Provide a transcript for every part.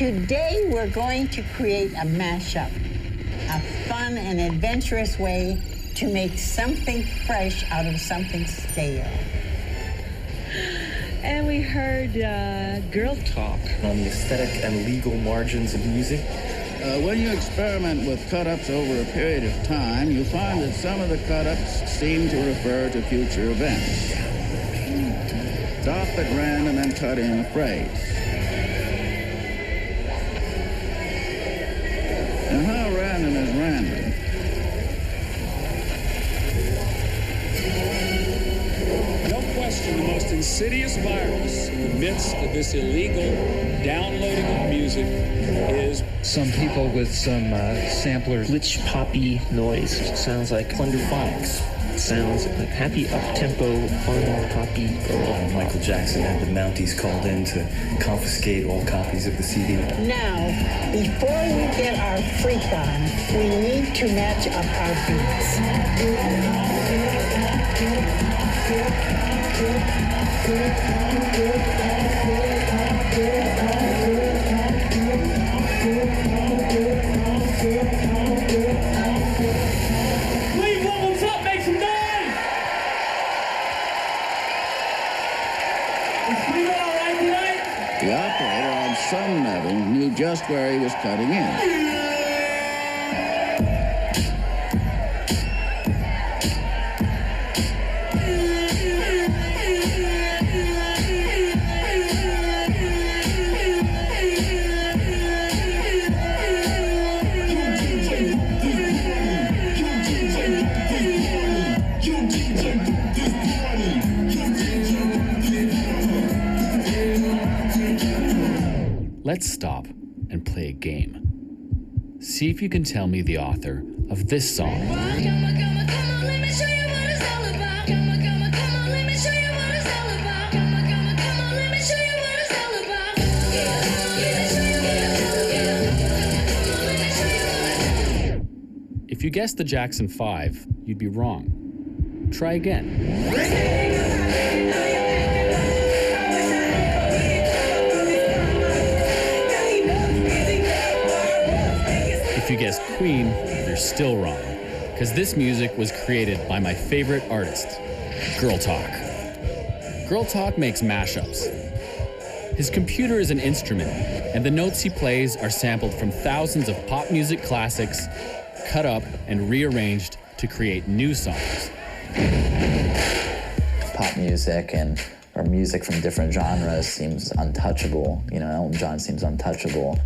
Today we're going to create a mashup, a fun and adventurous way to make something fresh out of something stale. And we heard Girl Talk. On the aesthetic and legal margins of music. When you experiment with cut-ups over a period of time, you find that some of the cut-ups seem to refer to future events. Stop at random and cut in a phrase. Now, how random is random? No question, the most insidious virus in the midst of this illegal downloading of music is some people with some sampler Glitch poppy noise. It sounds like thunderphonics. It sounds like happy up-tempo, fun, poppy girl. Michael Jackson had the Mounties called in to confiscate all copies of the CD. Now, before we get our freak on, we need to match up our beats. The operator, on some level, knew just where he was cutting in. Let's stop and play a game. See if you can tell me the author of this song. If you guessed the Jackson 5, you'd be wrong. Try again. If you guessed Queen, you're still wrong, because this music was created by my favorite artist, Girl Talk. Girl Talk makes mashups. His computer is an instrument, and the notes he plays are sampled from thousands of pop music classics, cut up and rearranged to create new songs. Pop music or music from different genres seems untouchable. You know, Elton John seems untouchable.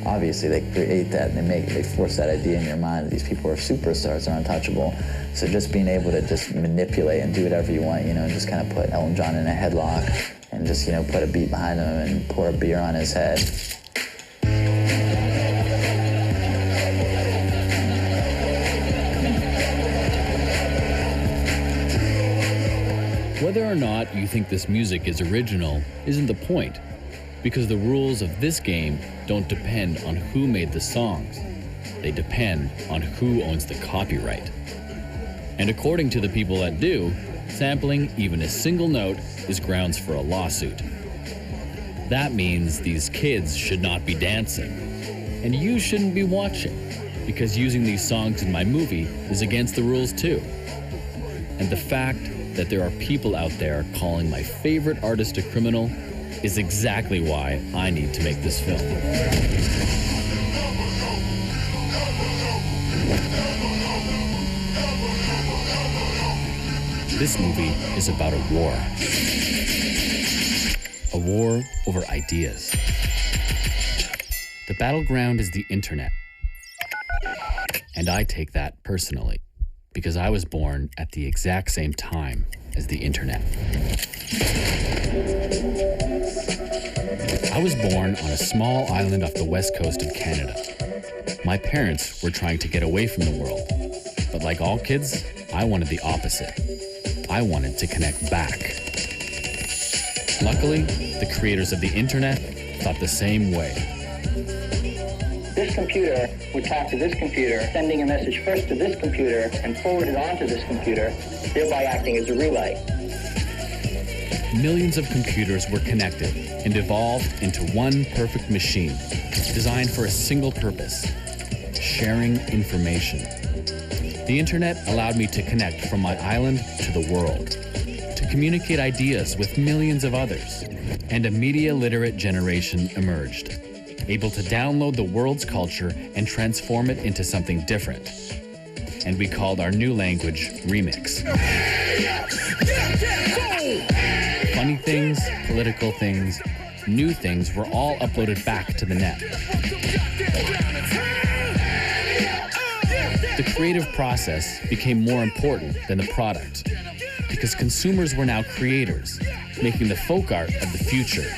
Obviously, they create that and they force that idea in your mind that these people are superstars, they're untouchable. So just being able to just manipulate and do whatever you want, you know, and just kind of put Elton John in a headlock and just, you know, put a beat behind him and pour a beer on his head. Whether or not you think this music is original isn't the point, because the rules of this game don't depend on who made the songs. They depend on who owns the copyright. And according to the people that do, sampling even a single note is grounds for a lawsuit. That means these kids should not be dancing. And you shouldn't be watching, because using these songs in my movie is against the rules too. And the fact that there are people out there calling my favorite artist a criminal is exactly why I need to make this film. This movie is about a war. A war over ideas. The battleground is the internet. And I take that personally, because I was born at the exact same time as the internet. I was born on a small island off the west coast of Canada. My parents were trying to get away from the world, but like all kids, I wanted the opposite. I wanted to connect back. Luckily, the creators of the internet thought the same way. This computer would talk to this computer, sending a message first to this computer and forward it on to this computer, thereby acting as a relay. millions of computers were connected and evolved into one perfect machine, designed for a single purpose: sharing information. The internet allowed me to connect from my island to the world, to communicate ideas with millions of others, and a media-literate generation emerged, able to download the world's culture and transform it into something different. And we called our new language remix. Funny things, political things, new things were all uploaded back to the net. The creative process became more important than the product, because consumers were now creators, making the folk art of the future.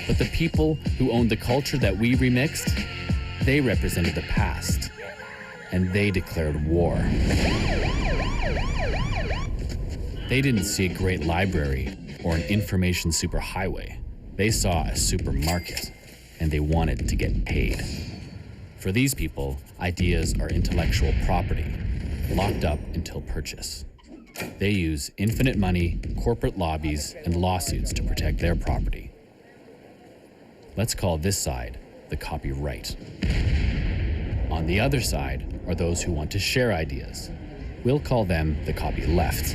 But the people who owned the culture that we remixed, they represented the past, and they declared war. They didn't see a great library or an information superhighway. They saw a supermarket, and they wanted to get paid. For these people, ideas are intellectual property, locked up until purchase. They use infinite money, corporate lobbies, and lawsuits to protect their property. Let's call this side the copyright. On the other side are those who want to share ideas. We'll call them the copyleft.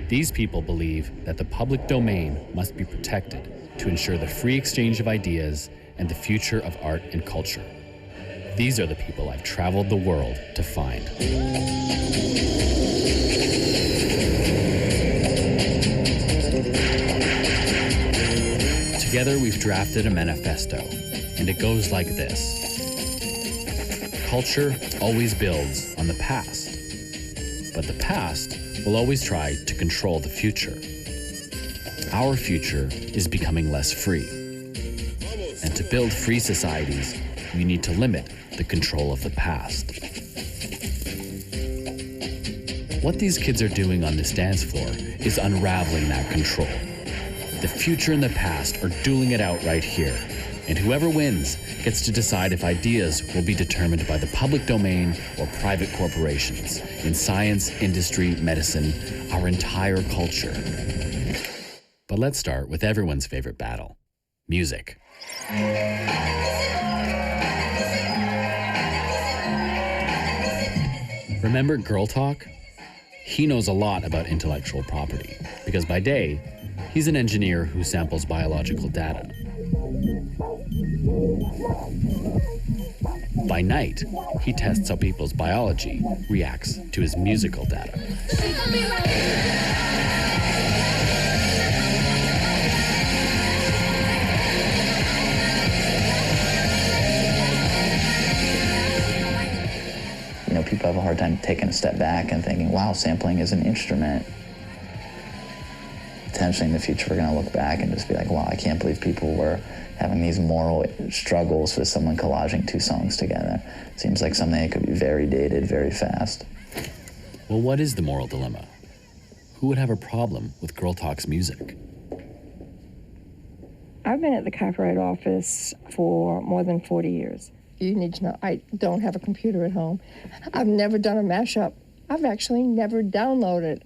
These people believe that the public domain must be protected to ensure the free exchange of ideas and the future of art and culture. These are the people I've traveled the world to find. Together we've drafted a manifesto, and it goes like this. Culture always builds on the past, but the past will always try to control the future. Our future is becoming less free. And to build free societies, we need to limit the control of the past. What these kids are doing on this dance floor is unraveling that control. The future and the past are dueling it out right here, and whoever wins gets to decide if ideas will be determined by the public domain or private corporations in science, industry, medicine, our entire culture. But let's start with everyone's favorite battle: music. Remember Girl Talk? He knows a lot about intellectual property, because by day, he's an engineer who samples biological data. By night, he tests how people's biology reacts to his musical data. People have a hard time taking a step back and thinking, wow, sampling is an instrument. Potentially in the future, we're going to look back and just be like, wow, I can't believe people were having these moral struggles with someone collaging two songs together. Seems like something that could be very dated very fast. Well, what is the moral dilemma? Who would have a problem with Girl Talk's music? I've been at the Copyright Office for more than 40 years. You need to know, I don't have a computer at home. I've never done a mashup. I've actually never downloaded,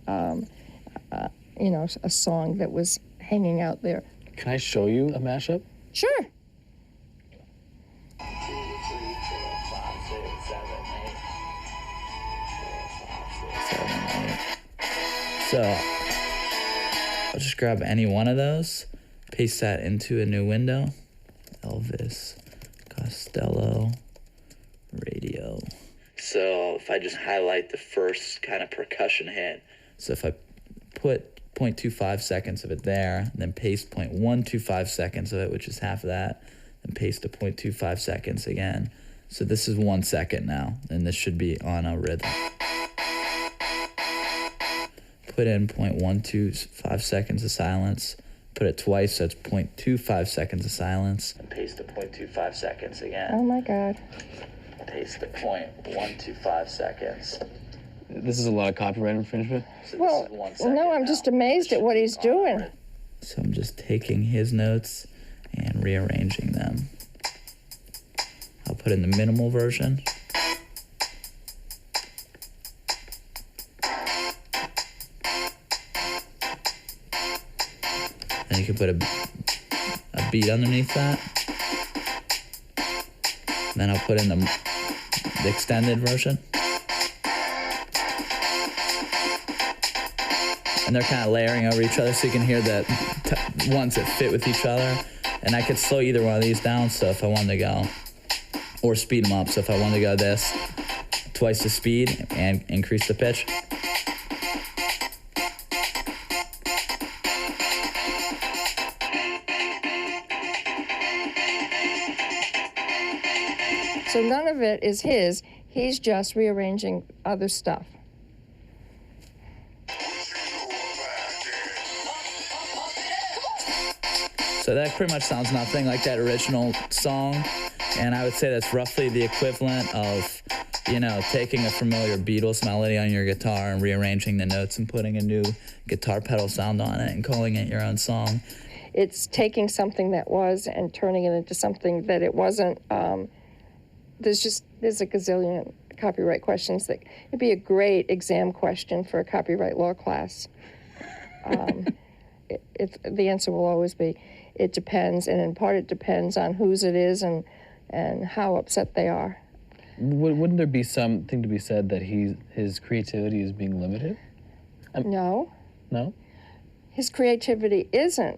a song that was hanging out there. Can I show you a mashup? Sure. 1, 2, 3, 4, 5, 6, 7, 8. 4, 5, 6, 7, 8. So, I'll just grab any one of those, paste that into a new window. Elvis Costello radio. So if I just highlight the first kind of percussion hit, so if I put 0.25 seconds of it there, and then paste 0.125 seconds of it, which is half of that, and paste a 0.25 seconds again. So this is 1 second now, and this should be on a rhythm. Put in 0.125 seconds of silence. Put it twice, so it's 0.25 seconds of silence. And paste the 0.25 seconds again. Oh my God. Paste the 0.125 seconds. This is a lot of copyright infringement. So well, this is 1 second no, I'm now. just amazed at what he's doing. So I'm just taking his notes and rearranging them. I'll put in the minimal version. Then you can put a beat underneath that. Then I'll put in the extended version. And they're kind of layering over each other so you can hear the ones that fit with each other. And I could slow either one of these down, so if I wanted to go, or speed them up. So if I wanted to go this, twice the speed and increase the pitch. So none of it is his. He's just rearranging other stuff. So that pretty much sounds nothing like that original song. And I would say that's roughly the equivalent of, you know, taking a familiar Beatles melody on your guitar and rearranging the notes and putting a new guitar pedal sound on it and calling it your own song. It's taking something that was and turning it into something that it wasn't. There's a gazillion copyright questions that it'd be a great exam question for a copyright law class. The answer will always be, it depends, and in part it depends on whose it is and how upset they are. Wouldn't there be something to be said that his creativity is being limited? No. No? His creativity isn't.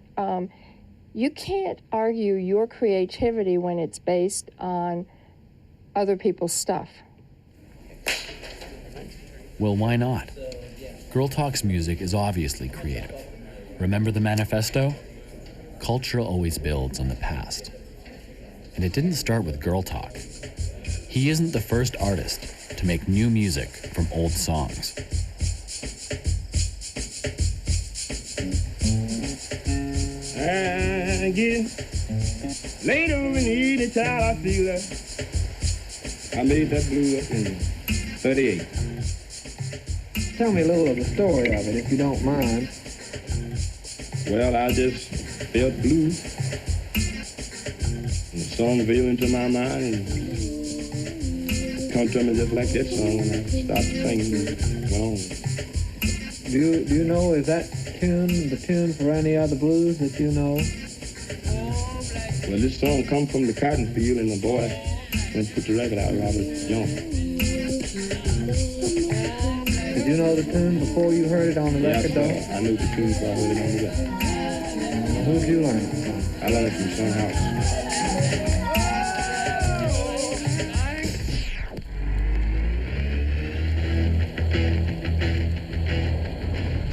You can't argue your creativity when it's based on other people's stuff. Well, why not? Girl Talk's music is obviously creative. Remember the manifesto? Culture always builds on the past. And it didn't start with Girl Talk. He isn't the first artist to make new music from old songs. I get later in the evening time, I feel that I made that blue up in 38. Tell me a little of the story of it, if you don't mind. Well, I just felt blue. And the song veiled into my mind and come to me just like that song, and I started singing and went on. Do you know, is that the tune for any other blues that you know? Well, this song come from the cotton field, and the boy went to put the record out, Robert Young. Did you know the tune before you heard it on the record, though? I knew the tune before I heard it on the record. Who did you learn it from? I learned it from Son House.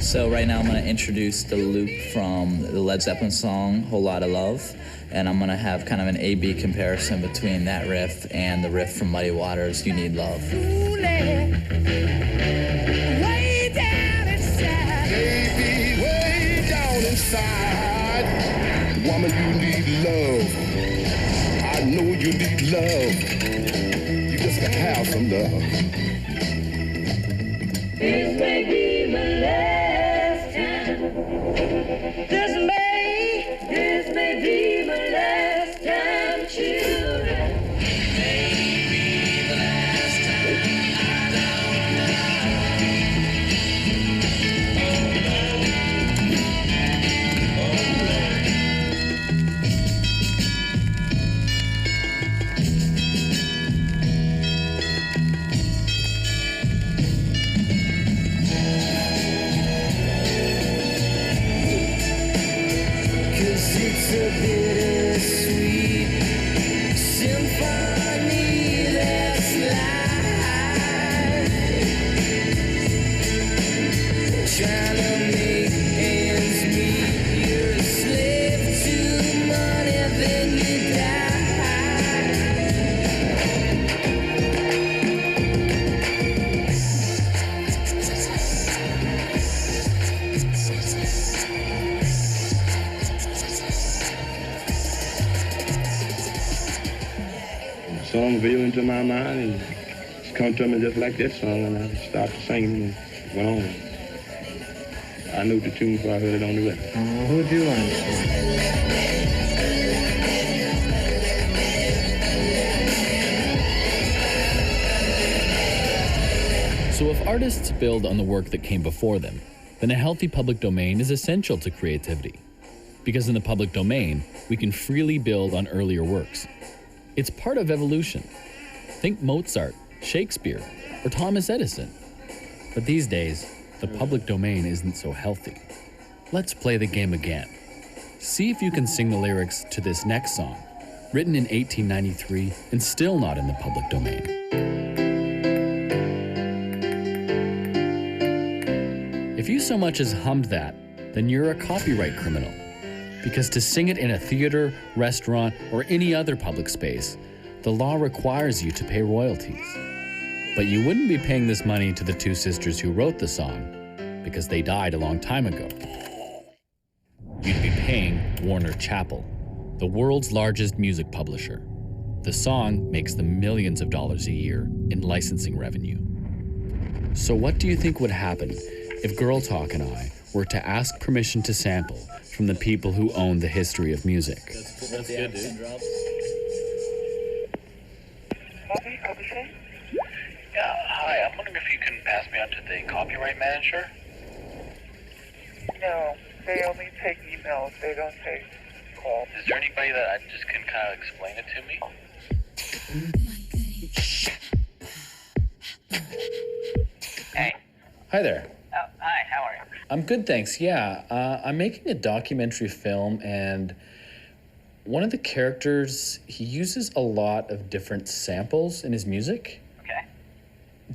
So right now I'm going to introduce the loop from the Led Zeppelin song, Whole Lotta Love, and I'm going to have kind of an A-B comparison between that riff and the riff from Muddy Waters, You Need Love. Way down inside. Baby, way down inside. Woman, you need love. I know you need love. You just gotta have some love. This may be my last time. This may be my last time, children. Maybe the last time. It's a bittersweet symphony that's life. Trying to make ends meet. You're a slave to money, then you Song veiled into my mind and it's come to me just like that song, and I started singing and went on. I knew the tune before I heard it on the record. Who'd you learn it So if artists build on the work that came before them, then a healthy public domain is essential to creativity. because in the public domain, we can freely build on earlier works. It's part of evolution. Think Mozart, Shakespeare, or Thomas Edison. But these days, the public domain isn't so healthy. Let's play the game again. See if you can sing the lyrics to this next song, written in 1893 and still not in the public domain. If you so much as hummed that, then you're a copyright criminal. Because to sing it in a theater, restaurant, or any other public space, the law requires you to pay royalties. But you wouldn't be paying this money to the two sisters who wrote the song, because they died a long time ago. You'd be paying Warner Chappell, the world's largest music publisher. The song makes them millions of dollars a year in licensing revenue. So what do you think would happen if Girl Talk and I were to ask permission to sample from the people who own the history of music? That's good, dude. Yeah, hi, I'm wondering if you can pass me on to the copyright manager? No, they only take emails. They don't take calls. Is there anybody that I just can kind of explain it to me? Hey. Hi there. Oh, hi, how are you? I'm good, thanks. Yeah, I'm making a documentary film, and one of the characters, he uses a lot of different samples in his music. Okay.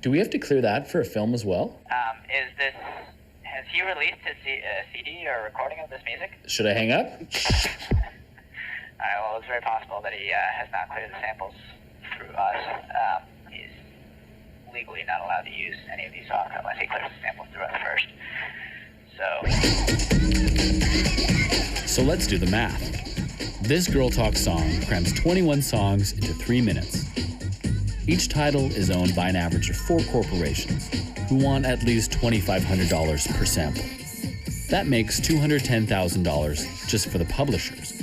Do we have to clear that for a film as well? Has he released his CD or recording of this music? Should I hang up? Well, it's very possible that he has not cleared the samples through us. He's legally not allowed to use any of these songs unless he clears the samples through us first. So let's do the math. This Girl Talk song crams 21 songs into 3 minutes. Each title is owned by an average of 4 corporations who want at least $2,500 per sample. That makes $210,000 just for the publishers.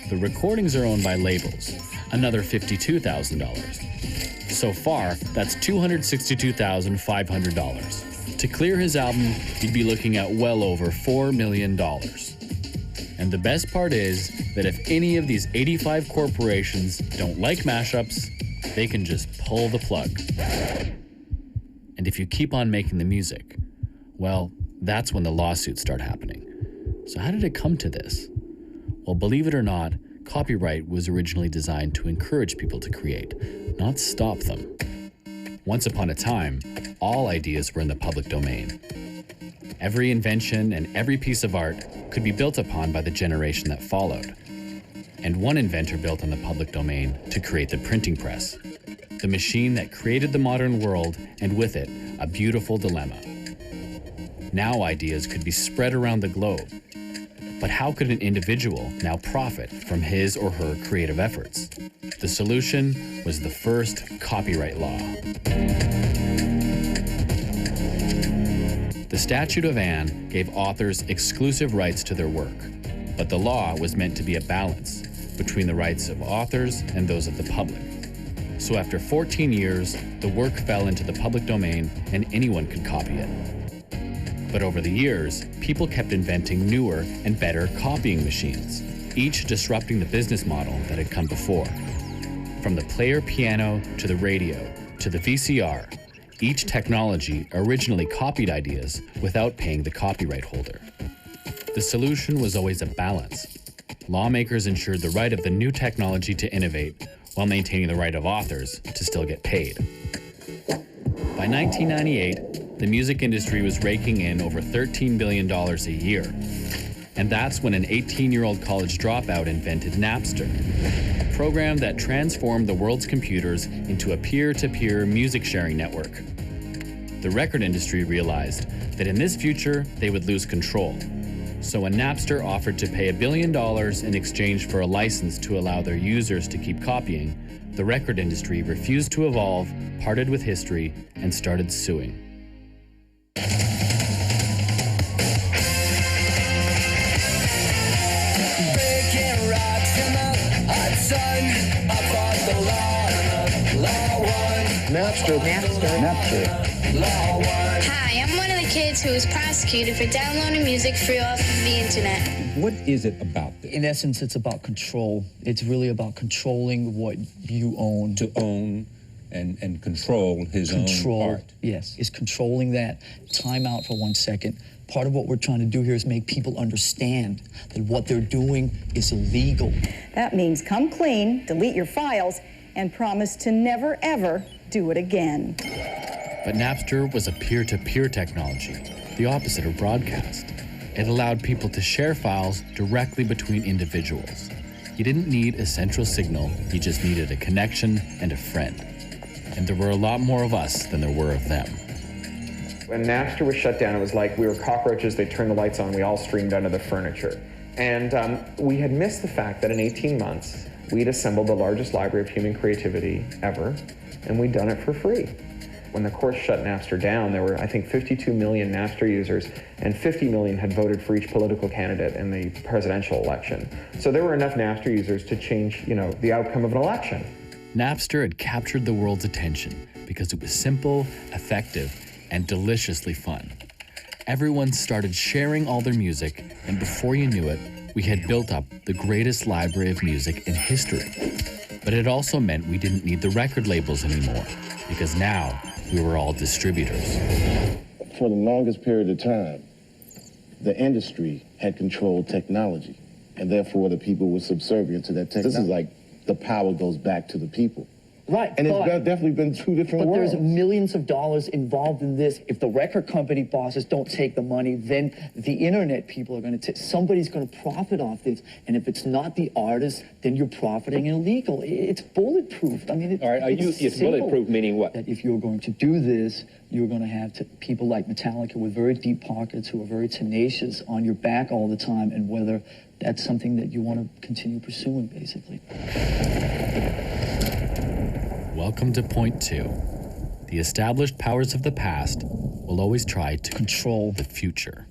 The recordings are owned by labels, another $52,000. So far, that's $262,500. To clear his album, you'd be looking at well over $4 million. And the best part is that if any of these 85 corporations don't like mashups, they can just pull the plug. And if you keep on making the music, well, that's when the lawsuits start happening. So how did it come to this? Well, believe it or not, copyright was originally designed to encourage people to create, not stop them. Once upon a time, all ideas were in the public domain. Every invention and every piece of art could be built upon by the generation that followed. And one inventor built on the public domain to create the printing press, the machine that created the modern world, and with it, a beautiful dilemma. Now ideas could be spread around the globe. But how could an individual now profit from his or her creative efforts? The solution was the first copyright law. The Statute of Anne gave authors exclusive rights to their work, but the law was meant to be a balance between the rights of authors and those of the public. So after 14 years, the work fell into the public domain and anyone could copy it. But over the years, people kept inventing newer and better copying machines, each disrupting the business model that had come before. From the player piano to the radio to the VCR, each technology originally copied ideas without paying the copyright holder. The solution was always a balance. Lawmakers ensured the right of the new technology to innovate while maintaining the right of authors to still get paid. By 1998, the music industry was raking in over $13 billion a year. And that's when an 18-year-old college dropout invented Napster, a program that transformed the world's computers into a peer-to-peer music sharing network. The record industry realized that in this future, they would lose control. So when Napster offered to pay $1 billion in exchange for a license to allow their users to keep copying, the record industry refused to evolve, parted with history, and started suing. Napster. Hi, I'm one of the kids who was prosecuted for downloading music free off of the internet. What is it about this? In essence, it's about control. It's really about controlling what you own. To own and control his own art. Yes, is controlling that. Time out for 1 second. Part of what we're trying to do here is make people understand that what they're doing is illegal. That means come clean, delete your files, and promise to never, ever do it again. But Napster was a peer-to-peer technology, the opposite of broadcast. It allowed people to share files directly between individuals. You didn't need a central signal, you just needed a connection and a friend. And there were a lot more of us than there were of them. When Napster was shut down, it was like we were cockroaches, they turned the lights on, we all streamed under the furniture. And we had missed the fact that in 18 months, we'd assembled the largest library of human creativity ever, and we'd done it for free. When the courts shut Napster down, there were, I think, 52 million Napster users, and 50 million had voted for each political candidate in the presidential election. So there were enough Napster users to change, the outcome of an election. Napster had captured the world's attention because it was simple, effective, and deliciously fun. Everyone started sharing all their music, and before you knew it, we had built up the greatest library of music in history. But it also meant we didn't need the record labels anymore, because now we were all distributors. For the longest period of time, the industry had controlled technology, and therefore the people were subservient to that technology. This is like the power goes back to the people. Right, and it's definitely been two different worlds. But there's millions of dollars involved in this. If the record company bosses don't take the money, then the internet people are going to somebody's going to profit off this. And if it's not the artist, then you're profiting illegal. It's bulletproof. I mean, All right, it's bulletproof meaning what? That if you're going to do this, you're going to have people like Metallica with very deep pockets who are very tenacious on your back all the time, and whether that's something that you want to continue pursuing, basically. Welcome to point 2. The established powers of the past will always try to control the future.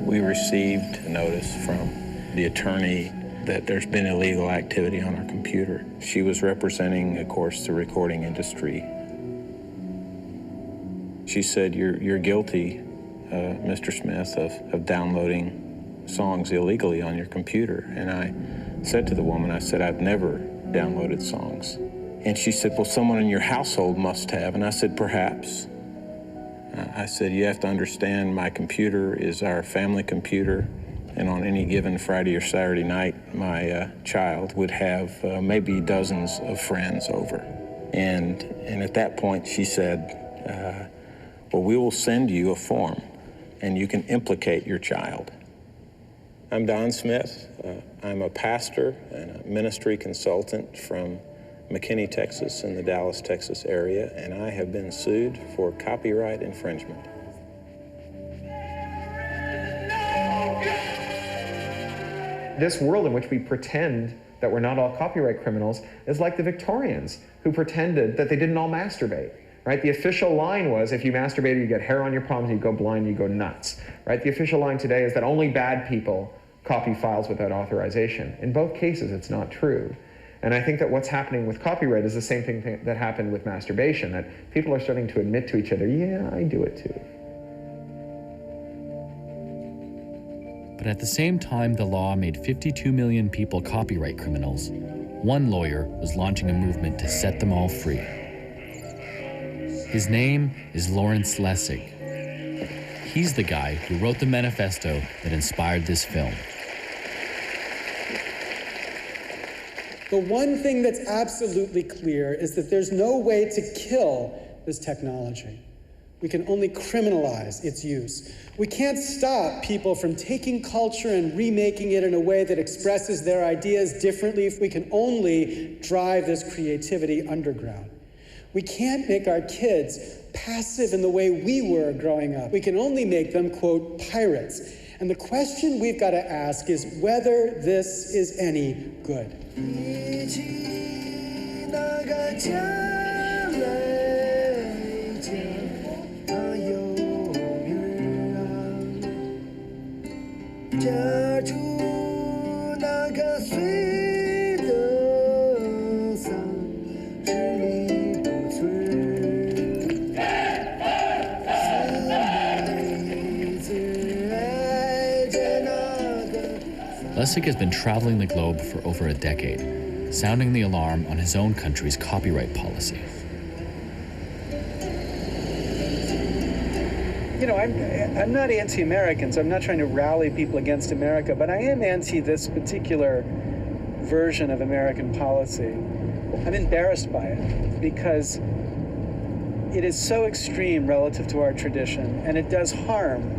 We received a notice from the attorney that there's been illegal activity on our computer. She was representing, of course, the recording industry. She said, you're guilty, Mr. Smith, of downloading songs illegally on your computer. And I said to the woman, I said, I've never downloaded songs. And she said, well, someone in your household must have. And I said, perhaps. I said, you have to understand my computer is our family computer. And on any given Friday or Saturday night, my child would have maybe dozens of friends over. And at that point, she said, well, we will send you a form, and you can implicate your child. I'm Don Smith. I'm a pastor and a ministry consultant from McKinney, Texas, in the Dallas, Texas area, and I have been sued for copyright infringement. This world in which we pretend that we're not all copyright criminals is like the Victorians, who pretended that they didn't all masturbate. Right? The official line was, if you masturbated, you get hair on your palms, you go blind, you go nuts. Right? The official line today is that only bad people copy files without authorization. In both cases, it's not true. And I think that what's happening with copyright is the same thing that happened with masturbation, that people are starting to admit to each other, yeah, I do it too. But at the same time the law made 52 million people copyright criminals, one lawyer was launching a movement to set them all free. His name is Lawrence Lessig. He's the guy who wrote the manifesto that inspired this film. The one thing that's absolutely clear is that there's no way to kill this technology. We can only criminalize its use. We can't stop people from taking culture and remaking it in a way that expresses their ideas differently. We can only drive this creativity underground. We can't make our kids passive in the way we were growing up. We can only make them, quote, pirates. And the question we've got to ask is whether this is any good. Lessig has been traveling the globe for over a decade, sounding the alarm on his own country's copyright policy. You know, I'm not anti-American, so I'm not trying to rally people against America, but I am anti this particular version of American policy. I'm embarrassed by it because it is so extreme relative to our tradition, and it does harm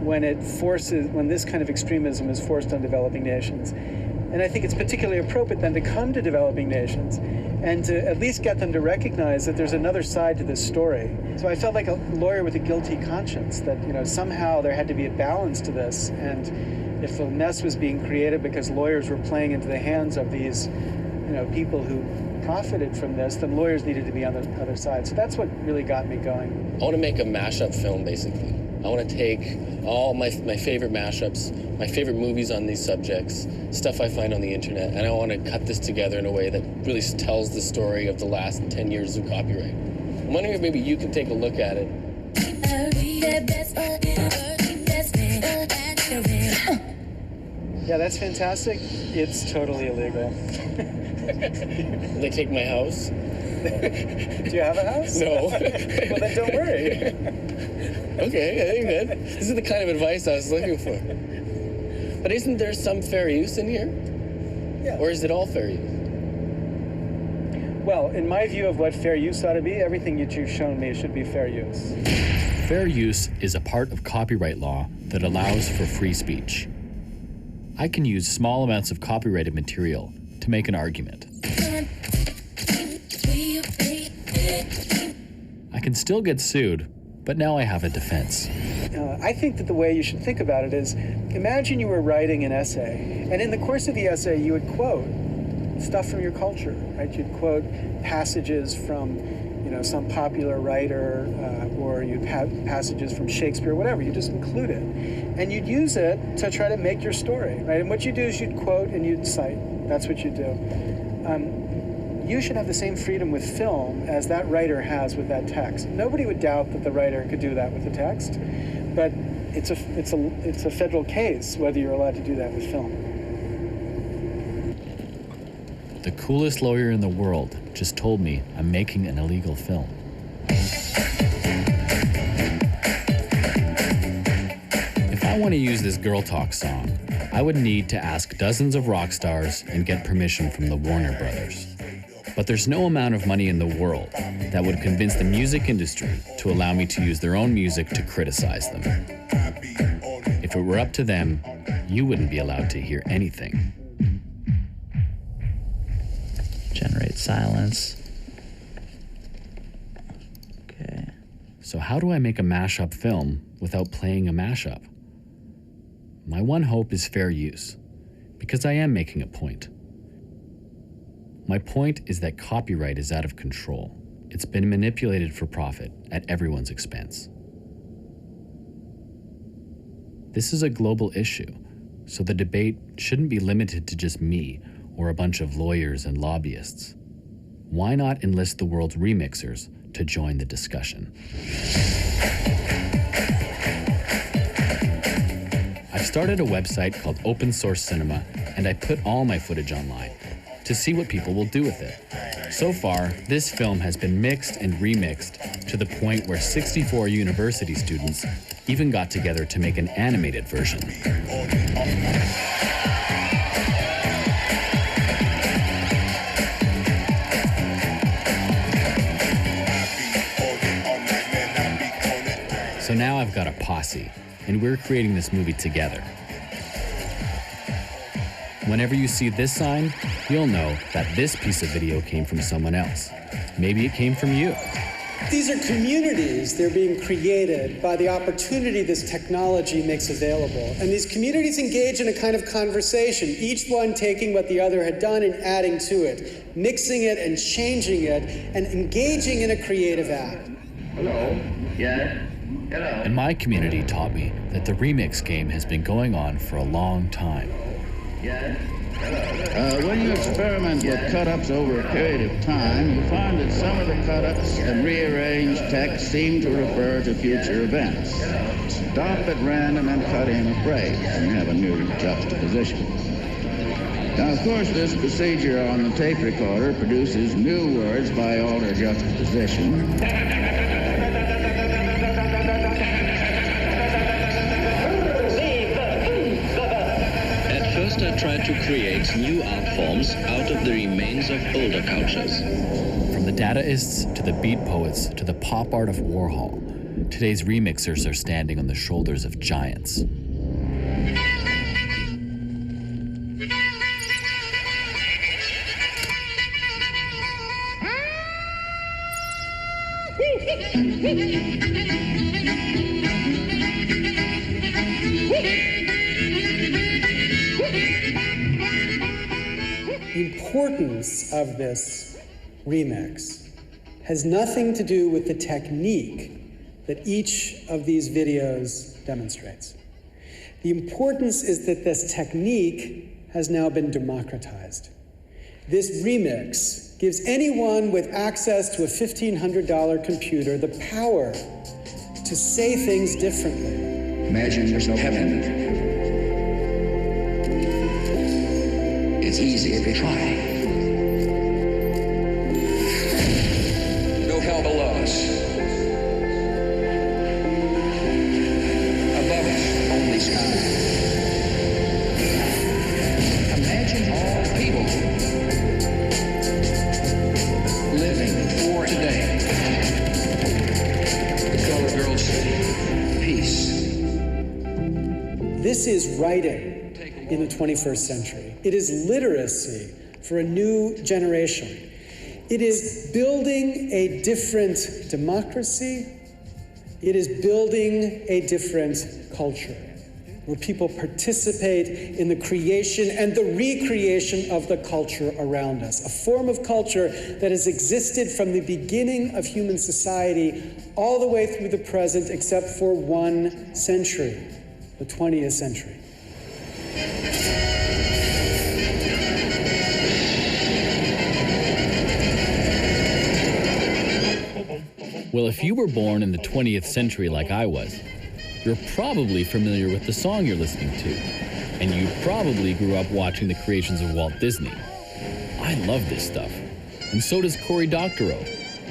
when this kind of extremism is forced on developing nations. And I think it's particularly appropriate then to come to developing nations and to at least get them to recognize that there's another side to this story. So I felt like a lawyer with a guilty conscience, that, you know, somehow there had to be a balance to this, and if the mess was being created because lawyers were playing into the hands of these, you know, people who profited from this, then lawyers needed to be on the other side. So that's what really got me going. I want to make a mashup film, basically. I want to take all my favorite mashups, my favorite movies on these subjects, stuff I find on the internet, and I want to cut this together in a way that really tells the story of the last 10 years of copyright. I'm wondering if maybe you can take a look at it. Yeah, that's fantastic. It's totally illegal. Will they take my house? Do you have a house? No. Well, then don't worry. Okay, I think good. This is the kind of advice I was looking for. But isn't there some fair use in here? Yeah. Or is it all fair use? Well, in my view of what fair use ought to be, everything that you've shown me should be fair use. Fair use is a part of copyright law that allows for free speech. I can use small amounts of copyrighted material to make an argument. I can still get sued, but now I have a defense. I think that the way you should think about it is, imagine you were writing an essay, and in the course of the essay you would quote stuff from your culture, right? You'd quote passages from, you know, some popular writer, or you'd have passages from Shakespeare, whatever. You just include it, and you'd use it to try to make your story, right? And what you do is you'd quote and you'd cite. That's what you do. You should have the same freedom with film as that writer has with that text. Nobody would doubt that the writer could do that with the text, but it's a federal case whether you're allowed to do that with film. The coolest lawyer in the world just told me I'm making an illegal film. If I want to use this Girl Talk song, I would need to ask dozens of rock stars and get permission from the Warner Brothers. But there's no amount of money in the world that would convince the music industry to allow me to use their own music to criticize them. If it were up to them, you wouldn't be allowed to hear anything. Generate silence. Okay. So how do I make a mashup film without playing a mashup? My one hope is fair use, because I am making a point. My point is that copyright is out of control. It's been manipulated for profit at everyone's expense. This is a global issue, so the debate shouldn't be limited to just me or a bunch of lawyers and lobbyists. Why not enlist the world's remixers to join the discussion? I've started a website called Open Source Cinema, and I put all my footage online to see what people will do with it. So far, this film has been mixed and remixed to the point where 64 university students even got together to make an animated version. So now I've got a posse, and we're creating this movie together. Whenever you see this sign, you'll know that this piece of video came from someone else. Maybe it came from you. These are communities. They're being created by the opportunity this technology makes available. And these communities engage in a kind of conversation, each one taking what the other had done and adding to it, mixing it and changing it, and engaging in a creative act. Hello. Yes. Hello. And my community taught me that the remix game has been going on for a long time. When you experiment with cut-ups over a period of time, you find that some of the cut-ups and rearranged text seem to refer to future events. Stop at random and cut in a phrase, and you have a new juxtaposition. Now, of course, this procedure on the tape recorder produces new words by alter juxtaposition. At first, I tried to create new art forms out of the remains of older cultures. From the Dadaists to the beat poets to the pop art of Warhol, today's remixers are standing on the shoulders of giants. The importance of this remix has nothing to do with the technique that each of these videos demonstrates. The importance is that this technique has now been democratized. This remix gives anyone with access to a $1,500 computer the power to say things differently. Imagine there's no heaven. It's easy if you try. No hell below us. Above us, only sky. Imagine all people living for today. The color girls say, peace. This is writing in the 21st century. It is literacy for a new generation. It is building a different democracy. It is building a different culture, where people participate in the creation and the recreation of the culture around us, a form of culture that has existed from the beginning of human society all the way through the present, except for one century, the 20th century. Well, if you were born in the 20th century like I was, you're probably familiar with the song you're listening to, and you probably grew up watching the creations of Walt Disney. I love this stuff, and so does Cory Doctorow,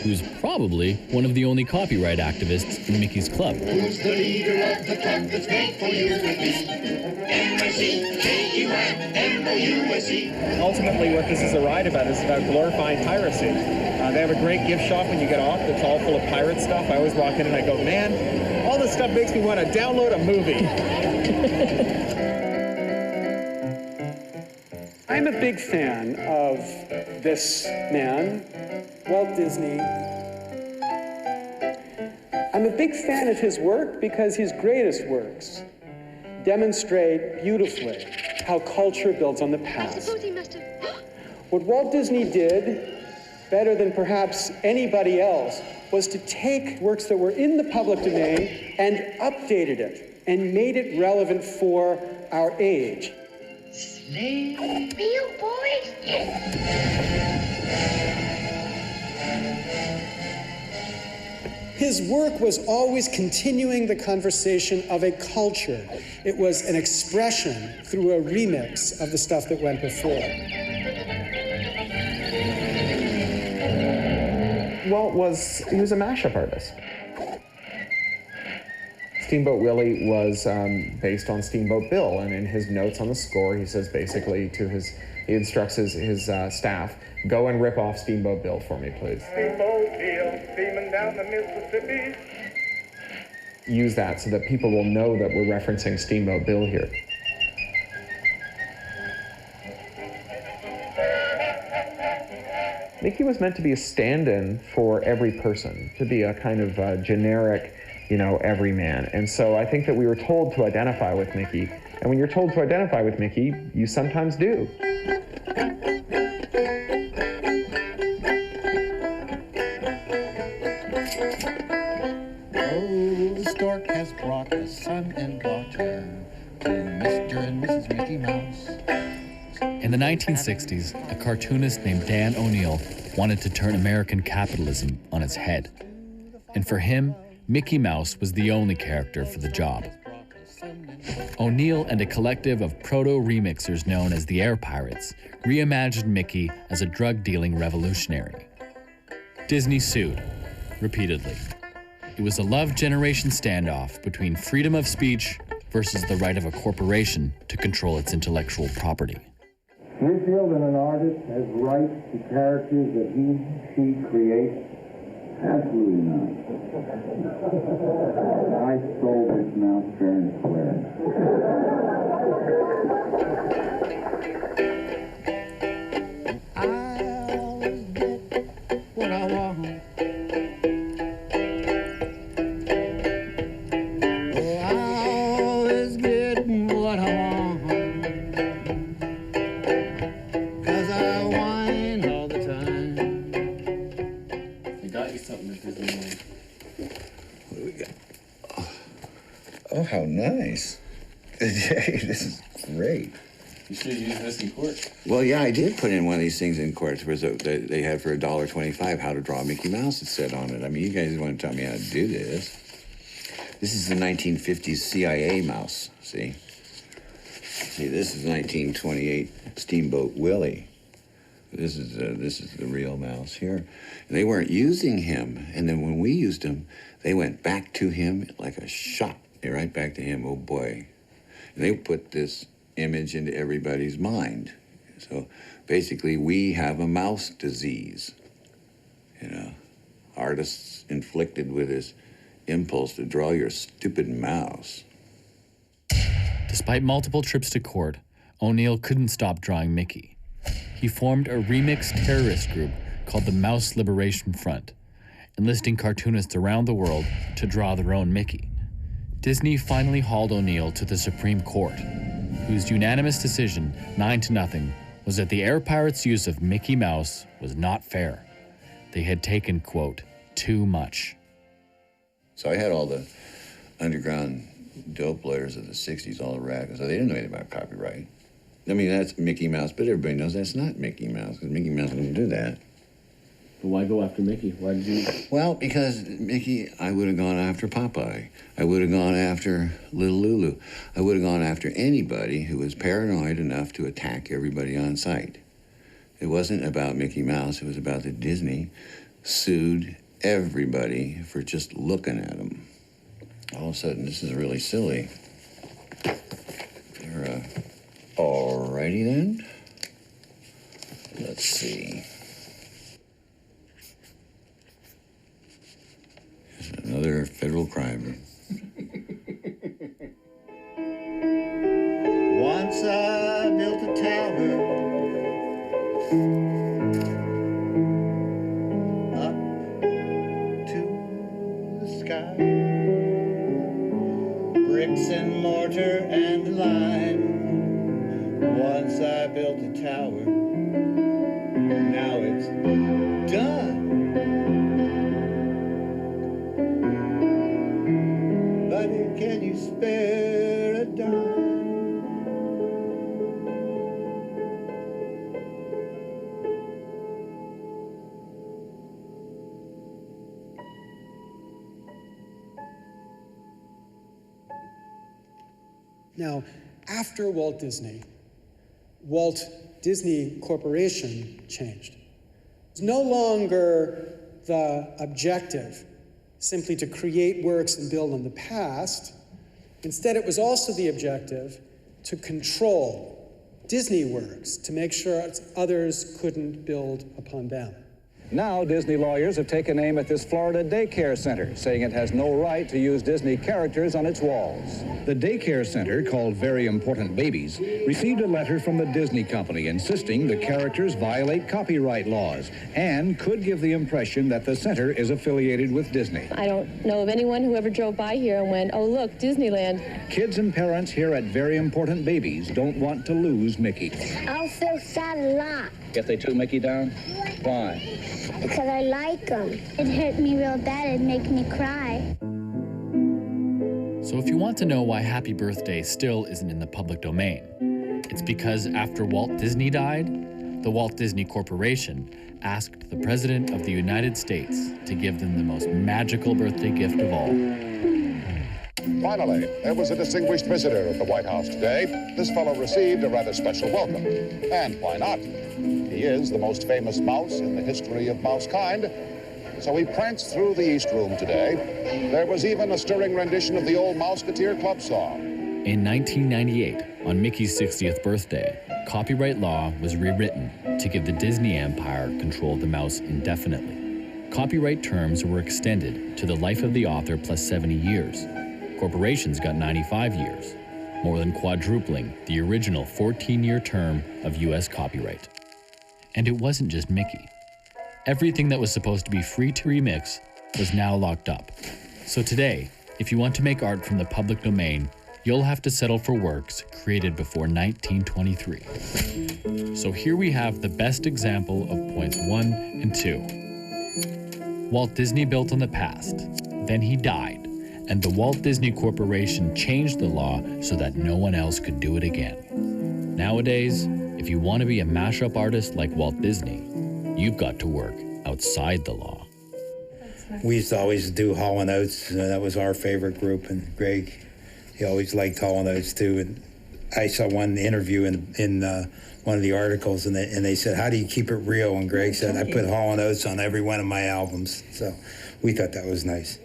who's probably one of the only copyright activists in Mickey's Club. Who's the leader of the club that's made for you and me? M-I-C-K-U-I-M-O-U-S-E. Ultimately, what this is a ride about is about glorifying piracy. They have a great gift shop when you get off that's all full of pirate stuff. I always walk in and I go, man, all this stuff makes me want to download a movie. I'm a big fan of this man, Walt Disney. I'm a big fan of his work because his greatest works demonstrate beautifully how culture builds on the past. What Walt Disney did, better than perhaps anybody else, was to take works that were in the public domain and updated it and made it relevant for our age. Real boys? His work was always continuing the conversation of a culture. It was an expression through a remix of the stuff that went before. Walt was a mashup artist. Steamboat Willie was based on Steamboat Bill, and in his notes on the score, he says basically he instructs his staff, go and rip off Steamboat Bill for me, please. Steamboat Bill, steaming down the Mississippi. Use that so that people will know that we're referencing Steamboat Bill here. Mickey was meant to be a stand-in for every person, to be a kind of generic, everyman. And so I think that we were told to identify with Mickey. And when you're told to identify with Mickey, you sometimes do. Oh, the stork has brought a son and daughter to Mr. and Mrs. Mickey Mouse. In the 1960s, a cartoonist named Dan O'Neill wanted to turn American capitalism on its head. And for him, Mickey Mouse was the only character for the job. O'Neill and a collective of proto-remixers known as the Air Pirates reimagined Mickey as a drug-dealing revolutionary. Disney sued, repeatedly. It was a love generation standoff between freedom of speech versus the right of a corporation to control its intellectual property. Do you feel that an artist has rights to characters that she creates? Absolutely not. I stole this mouse fair and square. I always get what I want. Oh, I always get what I want. 'Cause I whine all the time. I got you something at Disneyland. What do we got? Oh, how nice. Hey, this is great. You should use this in court. Well, yeah, I did put in one of these things in court. They had for $1.25 how to draw a Mickey Mouse, it said on it. I mean, you guys want to tell me how to do this. This is the 1950s CIA mouse, see? See, this is 1928 Steamboat Willie. This is the real mouse here. And they weren't using him. And then when we used him, they went back to him like a shot. They're right back to him, oh boy. And they put this image into everybody's mind. So basically, we have a mouse disease. You know, artists inflicted with this impulse to draw your stupid mouse. Despite multiple trips to court, O'Neill couldn't stop drawing Mickey. He formed a remix terrorist group called the Mouse Liberation Front, enlisting cartoonists around the world to draw their own Mickey. Disney finally hauled O'Neill to the Supreme Court, whose unanimous decision, 9-0, was that the Air Pirates' use of Mickey Mouse was not fair. They had taken, quote, too much. So I had all the underground dope lawyers of the 60s, all the rackets, so they didn't know anything about copyright. I mean, that's Mickey Mouse, but everybody knows that's not Mickey Mouse, because Mickey Mouse wouldn't do that. But why go after Mickey? Why did you? Well, because Mickey, I would have gone after Popeye. I would have gone after Little Lulu. I would have gone after anybody who was paranoid enough to attack everybody on sight. It wasn't about Mickey Mouse. It was about that Disney sued everybody for just looking at them. All of a sudden, this is really silly. Alrighty then. Let's see. Here's another federal crime. Once I built a tower up to the sky, bricks and mortar and lime. Once I built a tower, now it's done. But can you spare a dime? Now, after Walt Disney Corporation changed. It's no longer the objective simply to create works and build on the past. Instead, it was also the objective to control Disney works, to make sure others couldn't build upon them. Now, Disney lawyers have taken aim at this Florida daycare center, saying it has no right to use Disney characters on its walls. The daycare center, called Very Important Babies, received a letter from the Disney company insisting the characters violate copyright laws and could give the impression that the center is affiliated with Disney. I don't know of anyone who ever drove by here and went, oh, look, Disneyland. Kids and parents here at Very Important Babies don't want to lose Mickey. I'll feel sad a lot. If they took Mickey down? Why? Because I like him. It hurt me real bad. It'd make me cry. So if you want to know why Happy Birthday still isn't in the public domain, it's because after Walt Disney died, the Walt Disney Corporation asked the President of the United States to give them the most magical birthday gift of all. Finally, there was a distinguished visitor at the White House today. This fellow received a rather special welcome. And why not? He is the most famous mouse in the history of mousekind. So he pranced through the East Room today. There was even a stirring rendition of the old Mouseketeer Club song. In 1998, on Mickey's 60th birthday, copyright law was rewritten to give the Disney empire control of the mouse indefinitely. Copyright terms were extended to the life of the author plus 70 years. Corporations got 95 years, more than quadrupling the original 14-year term of U.S. copyright. And it wasn't just Mickey. Everything that was supposed to be free to remix was now locked up. So today, if you want to make art from the public domain, you'll have to settle for works created before 1923. So here we have the best example of points 1 and 2. Walt Disney built on the past, then he died, and the Walt Disney Corporation changed the law so that no one else could do it again. Nowadays, if you want to be a mashup artist like Walt Disney, you've got to work outside the law. We used to always do Hall & Oates. That was our favorite group, and Greg, he always liked Hall & Oates too. And I saw one interview in one of the articles, and they said, "How do you keep it real?" And Greg said, "I put Hall & Oates on every one of my albums." So we thought that was nice.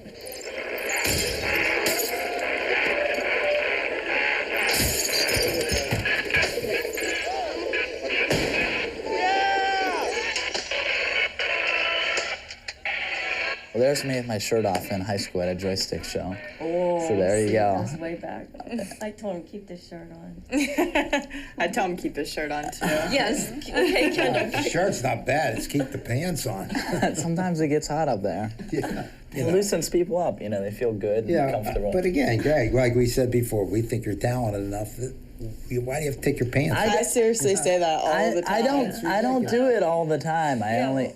Well, there's me with my shirt off in high school at a joystick show. Oh, so there you go. That's way back. I told him keep this shirt on. I tell him keep his shirt on too. Yes. Okay, Kendall. The shirt's not bad. It's keep the pants on. Sometimes it gets hot up there. Yeah. It loosens people up. You know, they feel good and comfortable. But again, Greg, like we said before, we think you're talented enough that why do you have to take your pants off? I seriously say that all the time. I don't do it all the time. I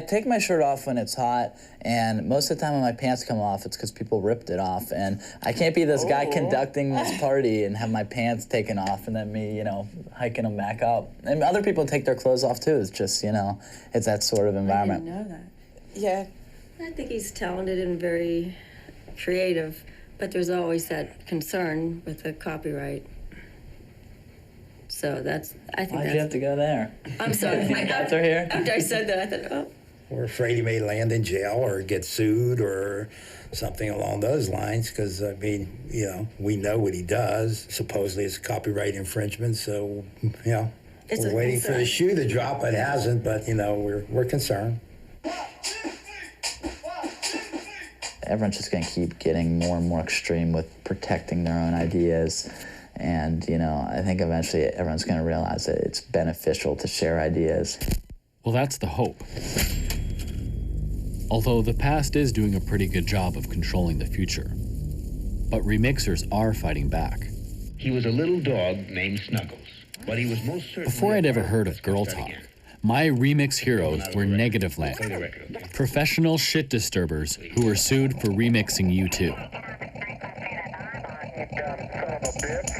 take my shirt off when it's hot, and most of the time when my pants come off, it's because people ripped it off, and I can't be this guy conducting this party and have my pants taken off and then me, hiking them back up. And other people take their clothes off too. It's just, it's that sort of environment. I didn't know that. Yeah. I think he's talented and very creative, but there's always that concern with the copyright. So Why'd you have to go there? I'm sorry. After here? After I said that, I thought, oh. We're afraid he may land in jail or get sued or something along those lines because, we know what he does. Supposedly it's copyright infringement, so, we're waiting for the shoe to drop. It hasn't, but, we're concerned. Everyone's just going to keep getting more and more extreme with protecting their own ideas. And, I think eventually everyone's going to realize that it's beneficial to share ideas. Well, that's the hope. Although the past is doing a pretty good job of controlling the future. But remixers are fighting back. He was a little dog named Snuggles, but he was most certainly... Before I'd ever heard of Girl Talk, my remix heroes were Negative Land, professional shit disturbers who were sued for remixing U2.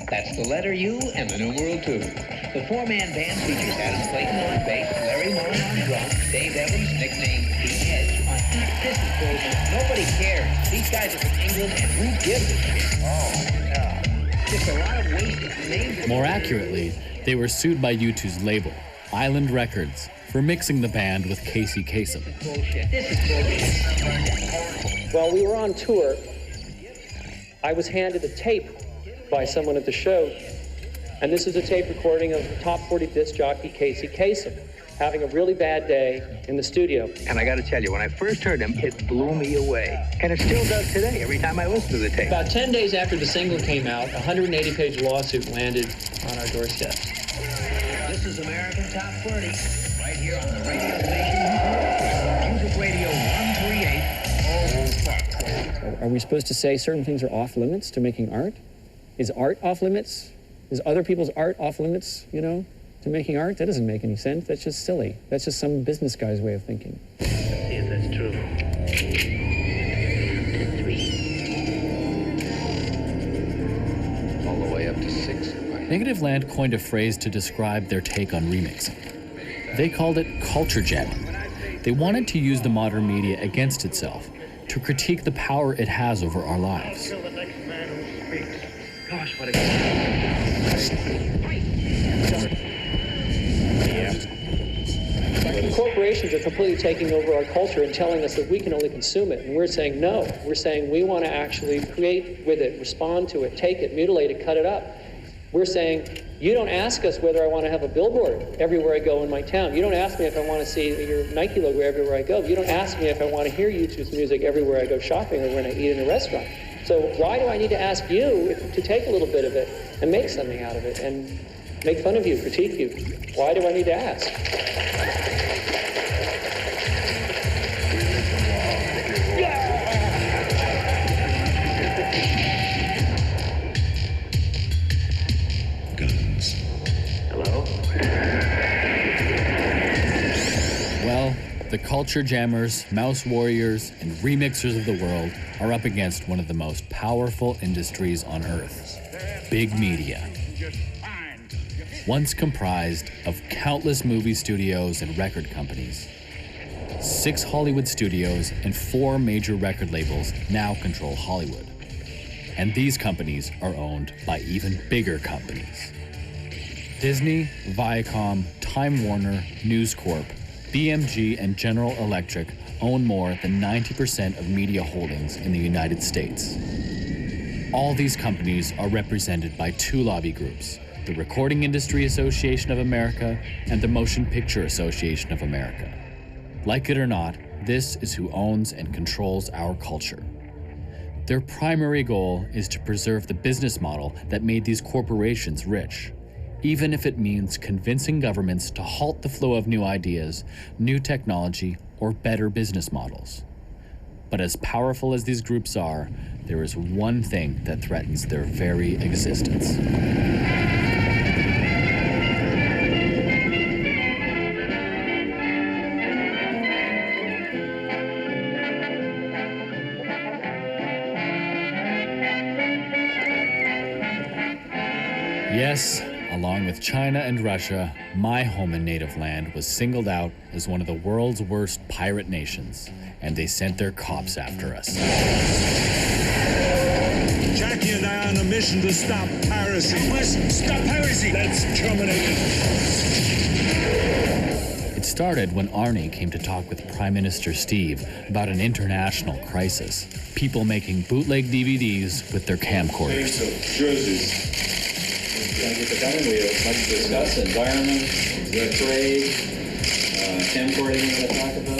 That's the letter U and the numeral 2. The four-man band features Adam Clayton on bass, Larry Mullen on drums, Dave Evans, nicknamed The Edge, on keys. This is bullshit. Nobody cares. These guys are from England, and who gives a shit? Just a lot of wasted names. More accurately, they were sued by U2's label, Island Records, for mixing the band with Casey Kasem. Bullshit. This is bullshit. While we were on tour, I was handed a tape by someone at the show, and this is a tape recording of top 40 disc jockey Casey Kasem having a really bad day in the studio. And I got to tell you, when I first heard him, it blew me away. And it still does today, every time I listen to the tape. About 10 days after the single came out, a 180-page lawsuit landed on our doorsteps. This is American Top 40, right here on the radio station, Music Radio 138. Are we supposed to say certain things are off limits to making art? Is art off limits? Is other people's art off limits, to making art? That doesn't make any sense. That's just silly. That's just some business guy's way of thinking. See if that's true. 3. All the way up to 6. Negative Land coined a phrase to describe their take on remixing. They called it culture jamming. They wanted to use the modern media against itself, to critique the power it has over our lives. Gosh, what a The corporations are completely taking over our culture and telling us that we can only consume it. And we're saying no. We're saying we want to actually create with it, respond to it, take it, mutilate it, cut it up. We're saying, you don't ask us whether I want to have a billboard everywhere I go in my town. You don't ask me if I want to see your Nike logo everywhere I go. You don't ask me if I want to hear YouTube's music everywhere I go shopping or when I eat in a restaurant. So why do I need to ask you to take a little bit of it and make something out of it and make fun of you, critique you? Why do I need to ask? Well, the culture jammers, mouse warriors, and remixers of the world are up against one of the most powerful industries on Earth, big media. Once comprised of countless movie studios and record companies, 6 Hollywood studios and 4 major record labels now control Hollywood. And these companies are owned by even bigger companies. Disney, Viacom, Time Warner, News Corp, BMG, and General Electric own more than 90% of media holdings in the United States. All these companies are represented by 2 lobby groups, the Recording Industry Association of America and the Motion Picture Association of America. Like it or not, this is who owns and controls our culture. Their primary goal is to preserve the business model that made these corporations rich, even if it means convincing governments to halt the flow of new ideas, new technology, or better business models. But as powerful as these groups are, there is one thing that threatens their very existence. Yes, along with China and Russia, my home and native land was singled out as one of the world's worst pirate nations, and they sent their cops after us. Jackie and I are on a mission to stop piracy. We must stop piracy. Let's terminate it. It started when Arnie came to talk with Prime Minister Steve about an international crisis. People making bootleg DVDs with their camcorders. Jerseys. We have much to discuss: environment, trade, camcording we're going to talk about.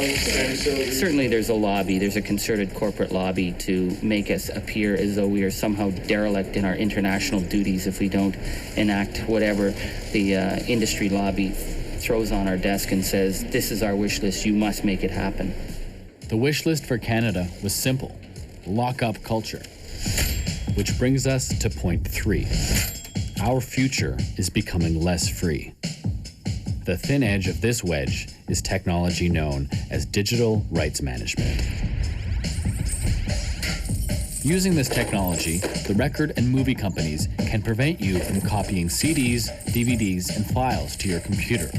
Certainly there's a lobby, there's a concerted corporate lobby to make us appear as though we are somehow derelict in our international duties if we don't enact whatever the industry lobby throws on our desk and says, this is our wish list, you must make it happen. The wish list for Canada was simple: lock up culture. Which brings us to point 3. Our future is becoming less free. The thin edge of this wedge is technology known as digital rights management. Using this technology, the record and movie companies can prevent you from copying CDs, DVDs, and files to your computer.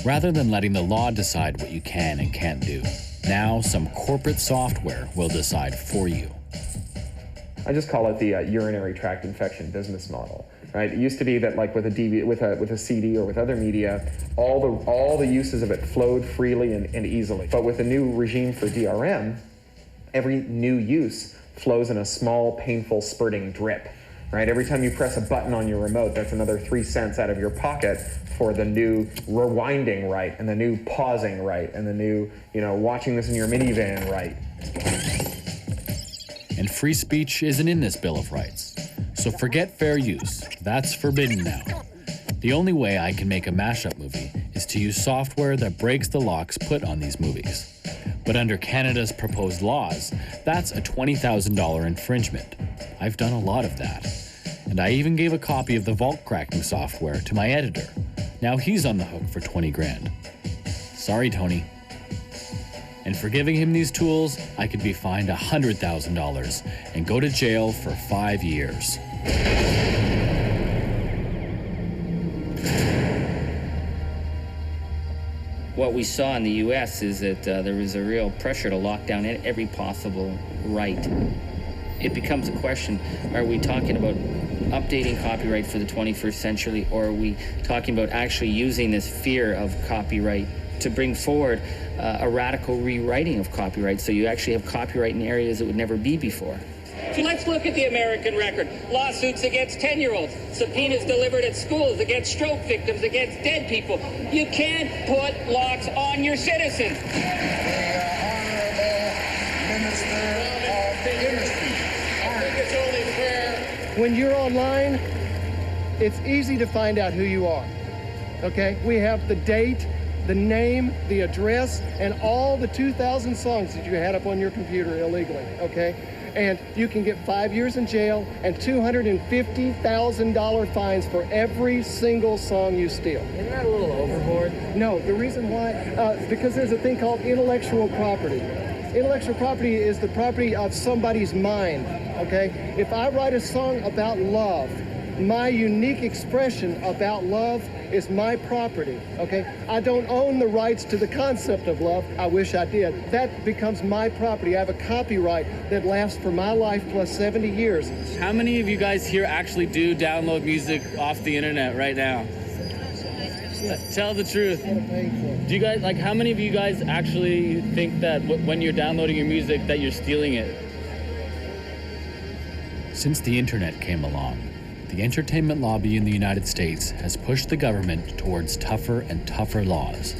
Rather than letting the law decide what you can and can't do, now some corporate software will decide for you. I just call it the urinary tract infection business model, right? It used to be that, like with a DVD, with a CD or with other media, all the uses of it flowed freely and easily. But with the new regime for DRM, every new use flows in a small, painful, spurting drip, right? Every time you press a button on your remote, that's another 3 cents out of your pocket for the new rewinding right, and the new pausing right, and the new, watching this in your minivan right. And free speech isn't in this Bill of Rights. So forget fair use. That's forbidden now. The only way I can make a mashup movie is to use software that breaks the locks put on these movies. But under Canada's proposed laws, that's a $20,000 infringement. I've done a lot of that. And I even gave a copy of the vault cracking software to my editor. Now he's on the hook for 20 grand. Sorry, Tony. And for giving him these tools, I could be fined $100,000 and go to jail for 5 years. What we saw in the U.S. is that there was a real pressure to lock down every possible right. It becomes a question, are we talking about updating copyright for the 21st century, or are we talking about actually using this fear of copyright to bring forward a radical rewriting of copyright, so you actually have copyright in areas that would never be before? So let's look at the American record. Lawsuits against 10-year-olds, subpoenas delivered at schools against stroke victims, against dead people. You can't put locks on your citizens. When you're online, it's easy to find out who you are, okay? We have the date, the name, the address, and all the 2,000 songs that you had up on your computer illegally, okay? And you can get 5 years in jail and $250,000 fines for every single song you steal. Isn't that a little overboard? No, the reason why, because there's a thing called intellectual property. Intellectual property is the property of somebody's mind, okay? If I write a song about love, my unique expression about love is my property, okay? I don't own the rights to the concept of love. I wish I did. That becomes my property. I have a copyright that lasts for my life plus 70 years. How many of you guys here actually do download music off the internet right now? Tell the truth. Do you guys, like, how many of you guys actually think that when you're downloading your music that you're stealing it? Since the internet came along, the entertainment lobby in the United States has pushed the government towards tougher and tougher laws,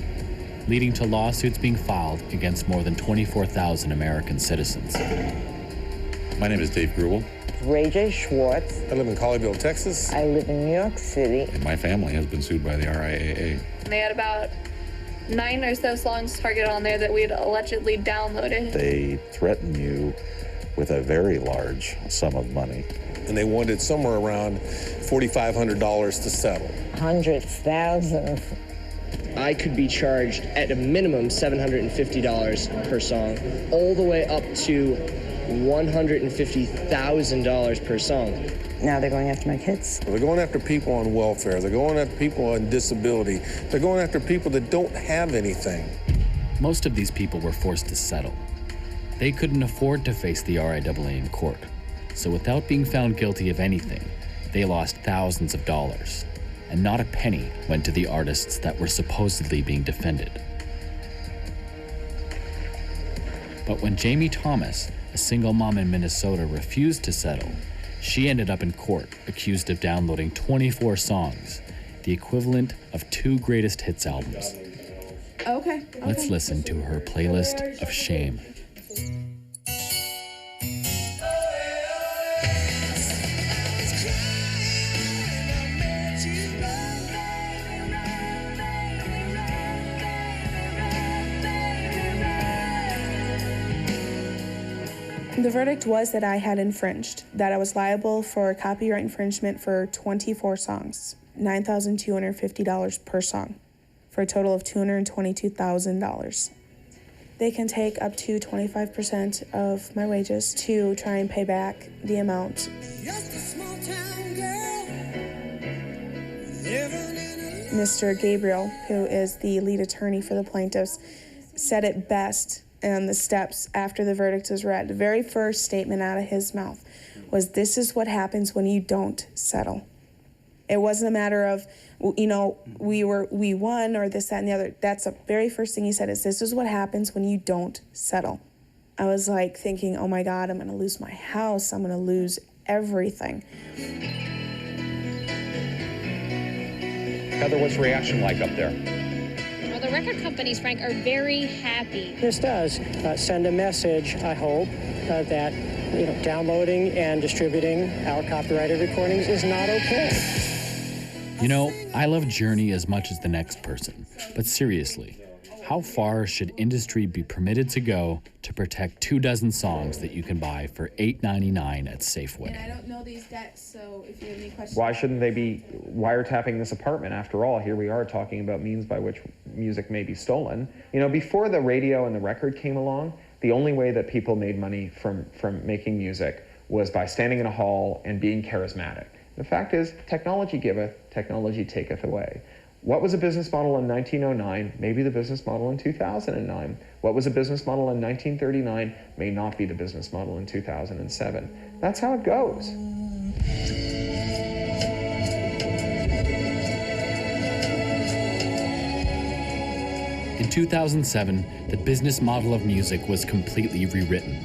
leading to lawsuits being filed against more than 24,000 American citizens. My name is Dave Grubel. Ray J. Schwartz. I live in Colleyville, Texas. I live in New York City. And my family has been sued by the RIAA. They had about 9 or so songs targeted on there that we had allegedly downloaded. They threaten you with a very large sum of money. And they wanted somewhere around $4,500 to settle. 100,000. I could be charged at a minimum $750 per song, all the way up to $150,000 per song. Now they're going after my kids. They're going after people on welfare. They're going after people on disability. They're going after people that don't have anything. Most of these people were forced to settle. They couldn't afford to face the RIAA in court. So without being found guilty of anything, they lost thousands of dollars. And not a penny went to the artists that were supposedly being defended. But when Jamie Thomas, a single mom in Minnesota, refused to settle, she ended up in court accused of downloading 24 songs, the equivalent of 2 greatest hits albums. Okay. Let's listen to her playlist of shame. The verdict was that I had infringed, that I was liable for copyright infringement for 24 songs, $9,250 per song, for a total of $222,000. They can take up to 25% of my wages to try and pay back the amount. Mr. Gabriel, who is the lead attorney for the plaintiffs, said it best on the steps after the verdict was read. The very first statement out of his mouth was, "This is what happens when you don't settle." It wasn't a matter of, you know, we won or this, that, and the other. That's the very first thing he said is, "This is what happens when you don't settle." I was like thinking, oh my God, I'm gonna lose my house. I'm gonna lose everything. Heather, what's the reaction like up there? Well, the record companies, Frank, are very happy. This does send a message, I hope, that downloading and distributing our copyrighted recordings is not okay. You know, I love Journey as much as the next person, but seriously, how far should industry be permitted to go to protect 24 songs that you can buy for $8.99 at Safeway? And I don't know these debts, so if you have any questions... Why shouldn't they be wiretapping this apartment? After all, here we are talking about means by which music may be stolen. You know, before the radio and the record came along, the only way that people made money from making music was by standing in a hall and being charismatic. The fact is, technology giveth, technology taketh away. What was a business model in 1909 may be the business model in 2009. What was a business model in 1939 may not be the business model in 2007. That's how it goes. In 2007, the business model of music was completely rewritten.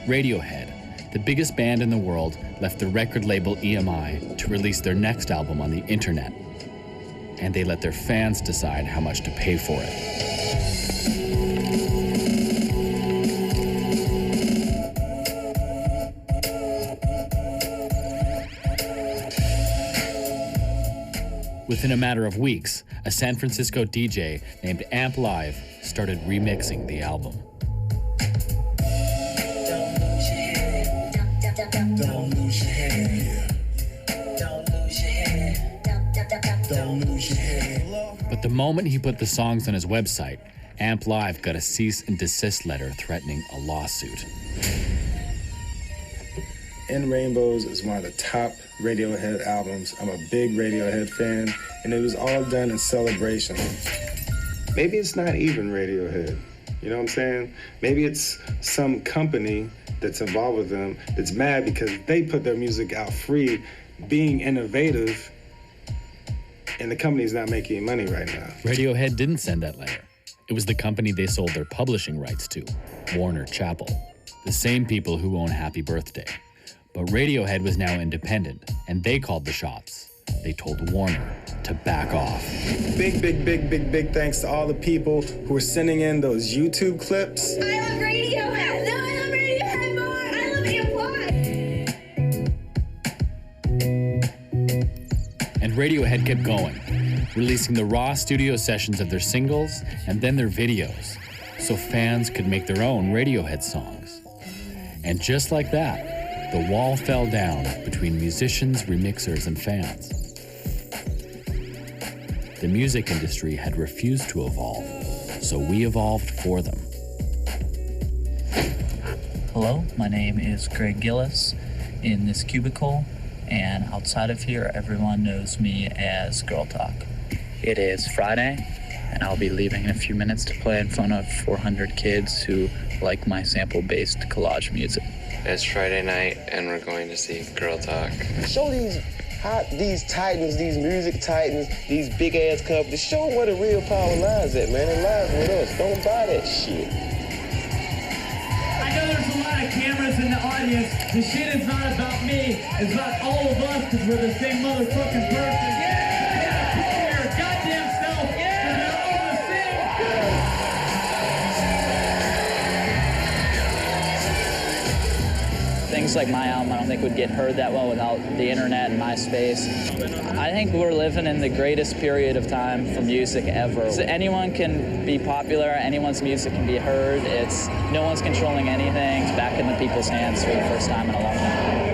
Radiohead, the biggest band in the world, left the record label EMI to release their next album on the internet. And they let their fans decide how much to pay for it. Within a matter of weeks, a San Francisco DJ named Amp Live started remixing the album. Don't lose your head. Don't lose your head. Don't lose your head. But the moment he put the songs on his website, Amp Live got a cease and desist letter threatening a lawsuit. In Rainbows is one of the top Radiohead albums. I'm a big Radiohead fan, and it was all done in celebration. Maybe it's not even Radiohead, you know what I'm saying? Maybe it's some company that's involved with them that's mad because they put their music out free, being innovative, and the company's not making money right now. Radiohead didn't send that letter. It was the company they sold their publishing rights to, Warner Chappell, the same people who own Happy Birthday. But Radiohead was now independent, and they called the shots. They told Warner to back off. Big thanks to all the people who are sending in those YouTube clips. I love Radiohead. No, I love Radiohead more. I love Amp. And Radiohead kept going, releasing the raw studio sessions of their singles and then their videos, so fans could make their own Radiohead songs. And just like that, the wall fell down between musicians, remixers, and fans. The music industry had refused to evolve, so we evolved for them. Hello, my name is Greg Gillis in this cubicle, and outside of here, everyone knows me as Girl Talk. It is Friday, and I'll be leaving in a few minutes to play in front of 400 kids who like my sample-based collage music. It's Friday night, and we're going to see Girl Talk. Show these titans, these music titans, these big-ass companies, show them where the real power lies at, man. It lies with us. Don't buy that shit. I know there's a lot of cameras in the audience. The shit is not about me. It's about all of us, because we're the same motherfucking person. Yeah! Pull your goddamn self. Yeah! We're all the same. Things like my album, I don't think would get heard that well without the internet and MySpace. I think we're living in the greatest period of time for music ever. So anyone can be popular, anyone's music can be heard. It's no one's controlling anything. It's back in the people's hands for the first time in a long time.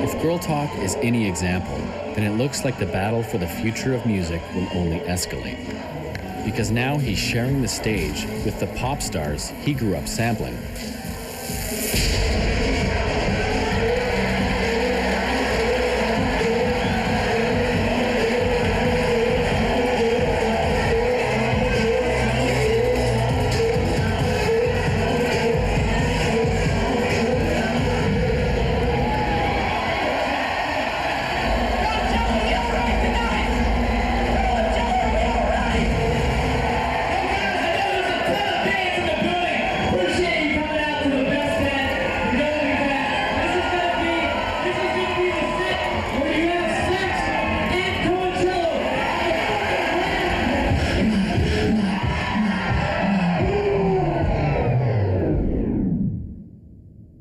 If Girl Talk is any example, then it looks like the battle for the future of music will only escalate. Because now he's sharing the stage with the pop stars he grew up sampling.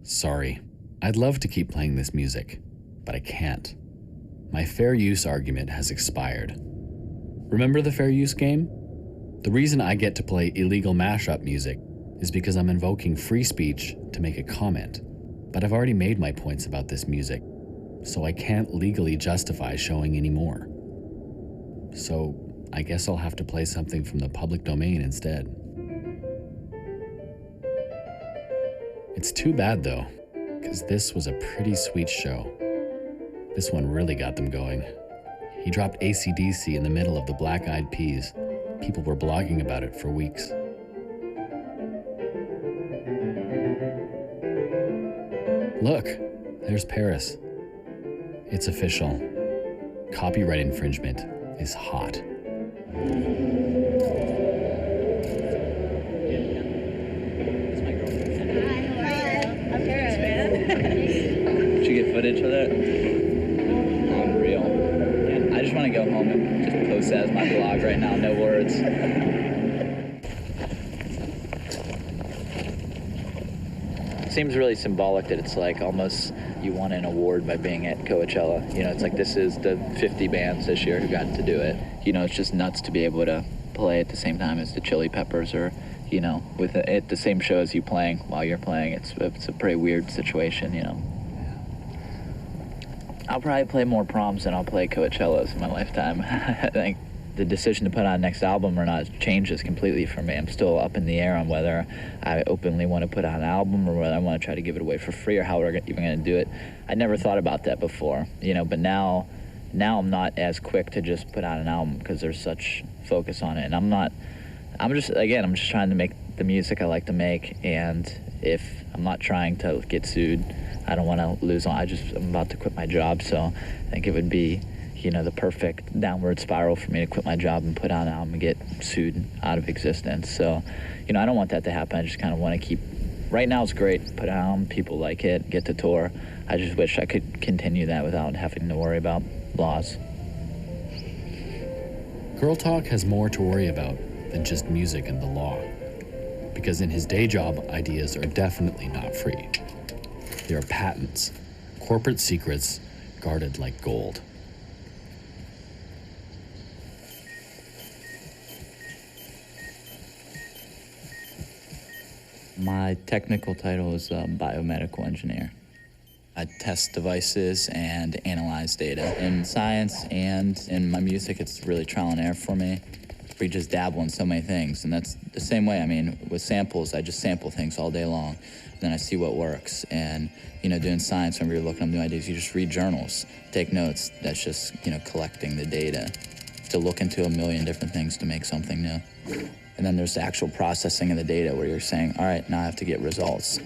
Sorry, I'd love to keep playing this music, but I can't. My fair use argument has expired. Remember the fair use game? The reason I get to play illegal mashup music is because I'm invoking free speech to make a comment, but I've already made my points about this music, so I can't legally justify showing any more. So I guess I'll have to play something from the public domain instead. It's too bad though, because this was a pretty sweet show. This one really got them going. He dropped AC/DC in the middle of the Black Eyed Peas. People were blogging about it for weeks. Look, there's Paris. It's official. Copyright infringement is hot. Did you get footage of that? Unreal. Yeah, I just want to go home and just post that as my blog right now, no words. Seems really symbolic that it's like almost you won an award by being at Coachella. You know, it's like this is the 50 bands this year who got to do it. You know, it's just nuts to be able to play at the same time as the Chili Peppers or, you know, with at the same show as you playing while you're playing. It's a pretty weird situation, you know. I'll probably play more proms than I'll play Coachellas in my lifetime. I think the decision to put on a next album or not changes completely for me. I'm still up in the air on whether I openly want to put out an album or whether I want to try to give it away for free or how we're even going to do it. I never thought about that before, you know, but now I'm not as quick to just put out an album because there's such focus on it. And I'm just trying to make the music I like to make, and if I'm not trying to get sued, I don't want to lose on. I'm about to quit my job, so I think it would be, you know, the perfect downward spiral for me to quit my job and put out an album and get sued out of existence. So, you know, I don't want that to happen. I just kind of want to keep, right now it's great, put out an album, people like it, get to tour. I just wish I could continue that without having to worry about laws. Girl Talk has more to worry about than just music and the law. Because in his day job, ideas are definitely not free. They are patents, corporate secrets guarded like gold. My technical title is biomedical engineer. I test devices and analyze data. In science and in my music, it's really trial and error for me. We just dabble in so many things, and that's the same way. I mean, with samples, I just sample things all day long, then I see what works. And, you know, doing science, when you're looking up new ideas, you just read journals, take notes. That's just, you know, collecting the data to look into a million different things to make something new. And then there's the actual processing of the data where you're saying, all right, now I have to get results.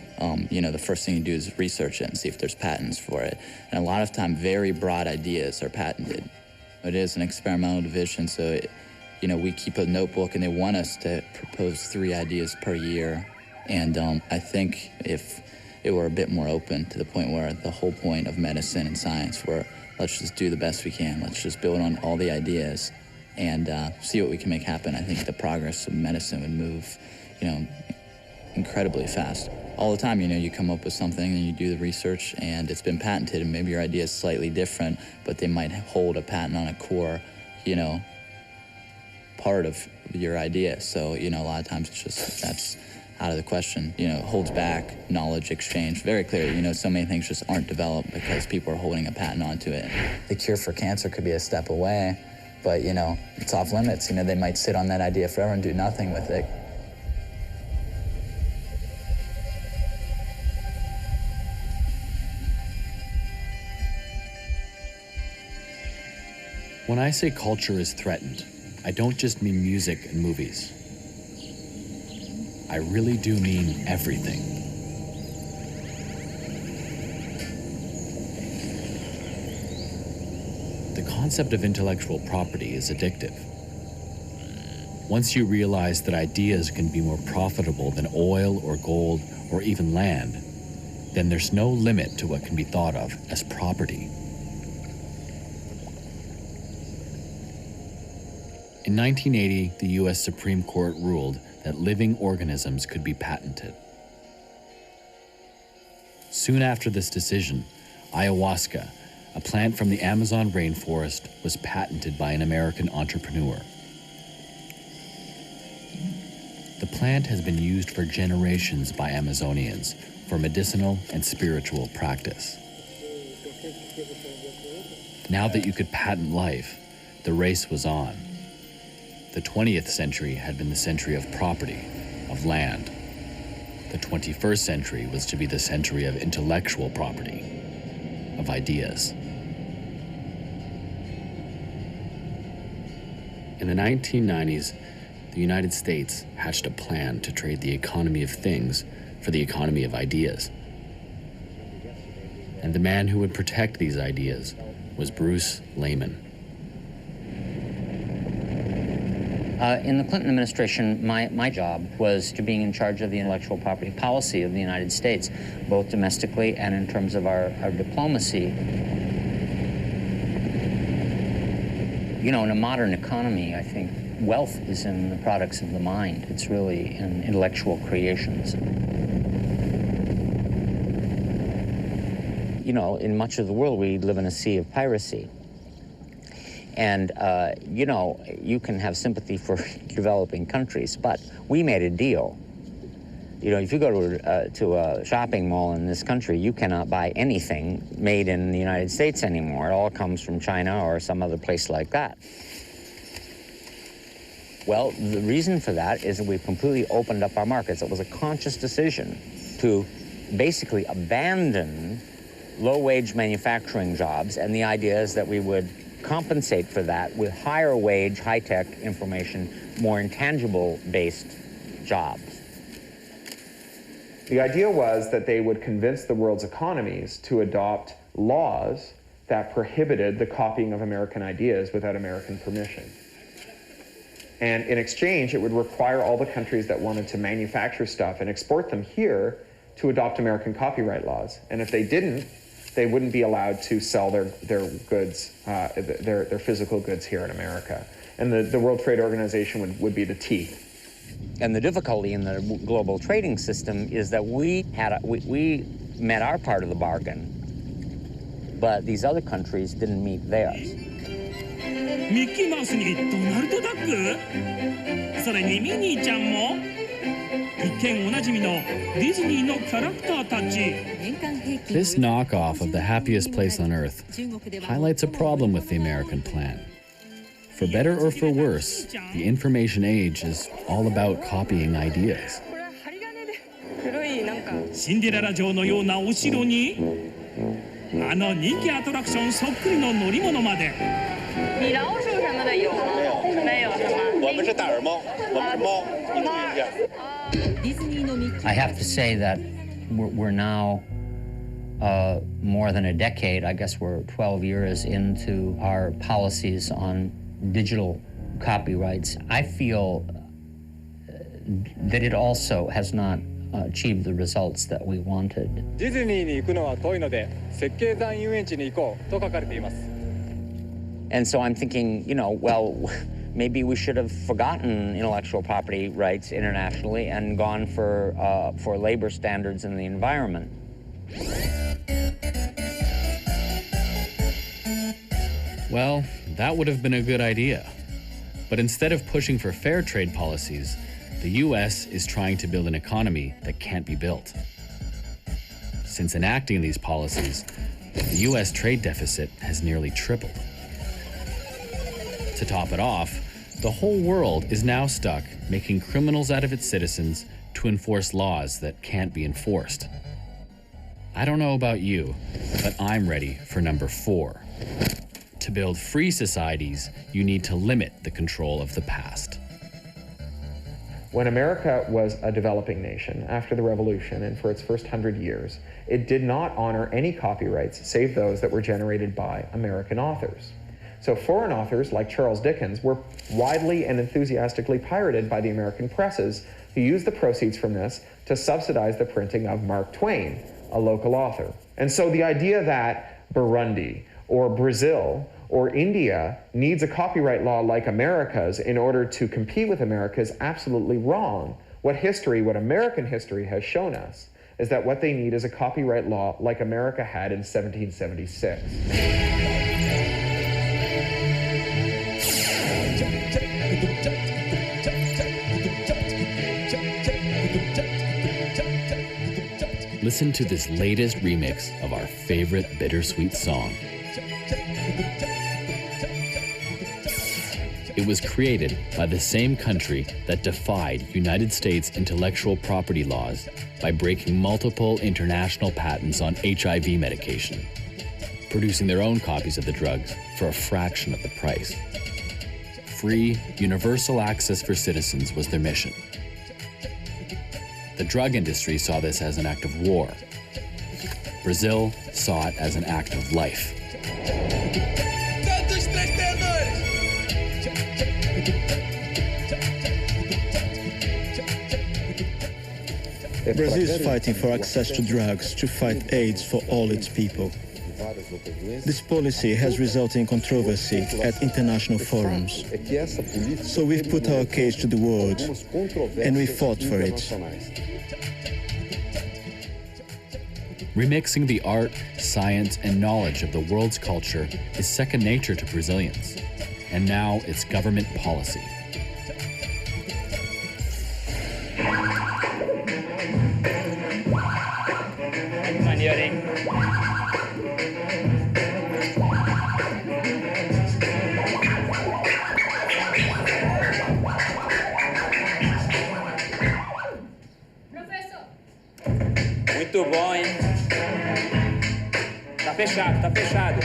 You know, the first thing you do is research it and see if there's patents for it. And a lot of time, very broad ideas are patented. It is an experimental division, so you know, we keep a notebook and they want us to propose 3 ideas per year. And I think if it were a bit more open to the point where the whole point of medicine and science where let's just do the best we can, let's just build on all the ideas and see what we can make happen. I think the progress of medicine would move, you know, incredibly fast. All the time, you know, you come up with something and you do the research and it's been patented and maybe your idea is slightly different, but they might hold a patent on a core, you know, part of your idea. So, you know, a lot of times it's just, that's out of the question. You know, it holds back knowledge exchange. Very clear, you know, so many things just aren't developed because people are holding a patent onto it. The cure for cancer could be a step away, but, you know, it's off limits. You know, they might sit on that idea forever and do nothing with it. When I say culture is threatened, I don't just mean music and movies. I really do mean everything. The concept of intellectual property is addictive. Once you realize that ideas can be more profitable than oil or gold or even land, then there's no limit to what can be thought of as property. In 1980, the US Supreme Court ruled that living organisms could be patented. Soon after this decision, ayahuasca, a plant from the Amazon rainforest, was patented by an American entrepreneur. The plant has been used for generations by Amazonians for medicinal and spiritual practice. Now that you could patent life, the race was on. The 20th century had been the century of property, of land. The 21st century was to be the century of intellectual property, of ideas. In the 1990s, the United States hatched a plan to trade the economy of things for the economy of ideas. And the man who would protect these ideas was Bruce Lehman. In the Clinton administration, my job was to being in charge of the intellectual property policy of the United States, both domestically and in terms of our diplomacy. You know, in a modern economy, I think wealth is in the products of the mind. It's really in intellectual creations. You know, in much of the world, we live in a sea of piracy. And, you know, you can have sympathy for developing countries, but we made a deal. You know, if you go to a shopping mall in this country, you cannot buy anything made in the United States anymore. It all comes from China or some other place like that. Well, the reason for that is that we've completely opened up our markets. It was a conscious decision to basically abandon low-wage manufacturing jobs, and the idea is that we would compensate for that with higher wage, high-tech information, more intangible-based jobs. The idea was that they would convince the world's economies to adopt laws that prohibited the copying of American ideas without American permission. And in exchange, it would require all the countries that wanted to manufacture stuff and export them here to adopt American copyright laws. And if they didn't, they wouldn't be allowed to sell their goods, their physical goods here in America. And the World Trade Organization would be the teeth. And the difficulty in the global trading system is that we met our part of the bargain, but these other countries didn't meet theirs. ミッキーマウスにドナルドダック？それにミニーちゃんも？一見おなじみのディズニーのキャラクターたち。This knockoff of the happiest place on earth highlights a problem with the American plan. For better or for worse, the information age is all about copying ideas. シンデレラ城のようなお城にあの人気アトラクションそっくりの乗り物まで。米老鼠什么的有吗？没有是吗？我们是大耳猫，我们是猫，你注意一下。 I have to say that we're now more than a decade, I guess we're 12 years into our policies on digital copyrights. I feel that it also has not achieved the results that we wanted. ディズニーに行くのは遠いので、設計山遊園地に行こうと書かれています。 And so I'm thinking, you know, well, maybe we should have forgotten intellectual property rights internationally and gone for labor standards in the environment. Well, that would have been a good idea. But instead of pushing for fair trade policies, the US is trying to build an economy that can't be built. Since enacting these policies, the US trade deficit has nearly tripled. To top it off, the whole world is now stuck making criminals out of its citizens to enforce laws that can't be enforced. I don't know about you, but I'm ready for number 4. To build free societies, you need to limit the control of the past. When America was a developing nation after the Revolution and for its first 100 years, it did not honor any copyrights save those that were generated by American authors. So foreign authors like Charles Dickens were widely and enthusiastically pirated by the American presses, who used the proceeds from this to subsidize the printing of Mark Twain, a local author. And so the idea that Burundi or Brazil or India needs a copyright law like America's in order to compete with America is absolutely wrong. What American history has shown us is that what they need is a copyright law like America had in 1776. Listen to this latest remix of our favorite bittersweet song. It was created by the same country that defied United States intellectual property laws by breaking multiple international patents on HIV medication, producing their own copies of the drugs for a fraction of the price. free, universal access for citizens was their mission. The drug industry saw this as an act of war. Brazil saw it as an act of life. Brazil is fighting for access to drugs to fight AIDS for all its people. This policy has resulted in controversy at international forums. So we've put our case to the world, and we fought for it. Remixing the art, science, and knowledge of the world's culture is second nature to Brazilians, and now it's government policy. Muito bom, hein? Tá fechado.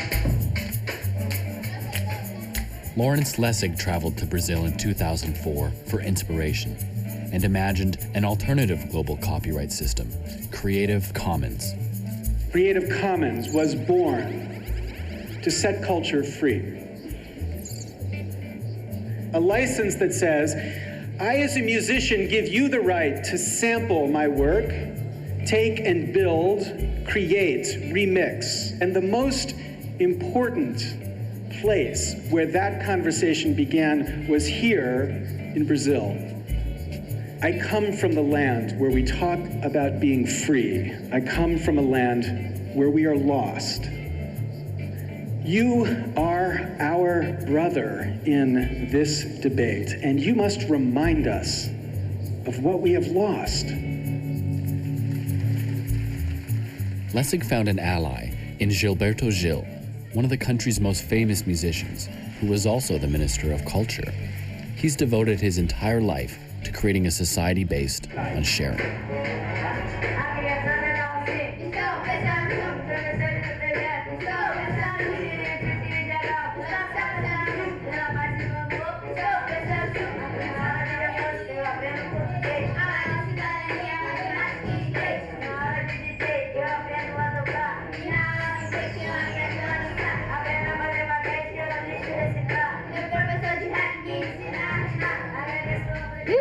Lawrence Lessig traveled to Brazil in 2004 for inspiration and imagined an alternative global copyright system, Creative Commons. Creative Commons was born to set culture free. A license that says, I as a musician give you the right to sample my work, take and build, create, remix. And the most important place where that conversation began was here in Brazil. I come from the land where we talk about being free. I come from a land where we are lost. You are our brother in this debate, and you must remind us of what we have lost. Lessig found an ally in Gilberto Gil, one of the country's most famous musicians, who was also the Minister of Culture. He's devoted his entire life to creating a society based on sharing.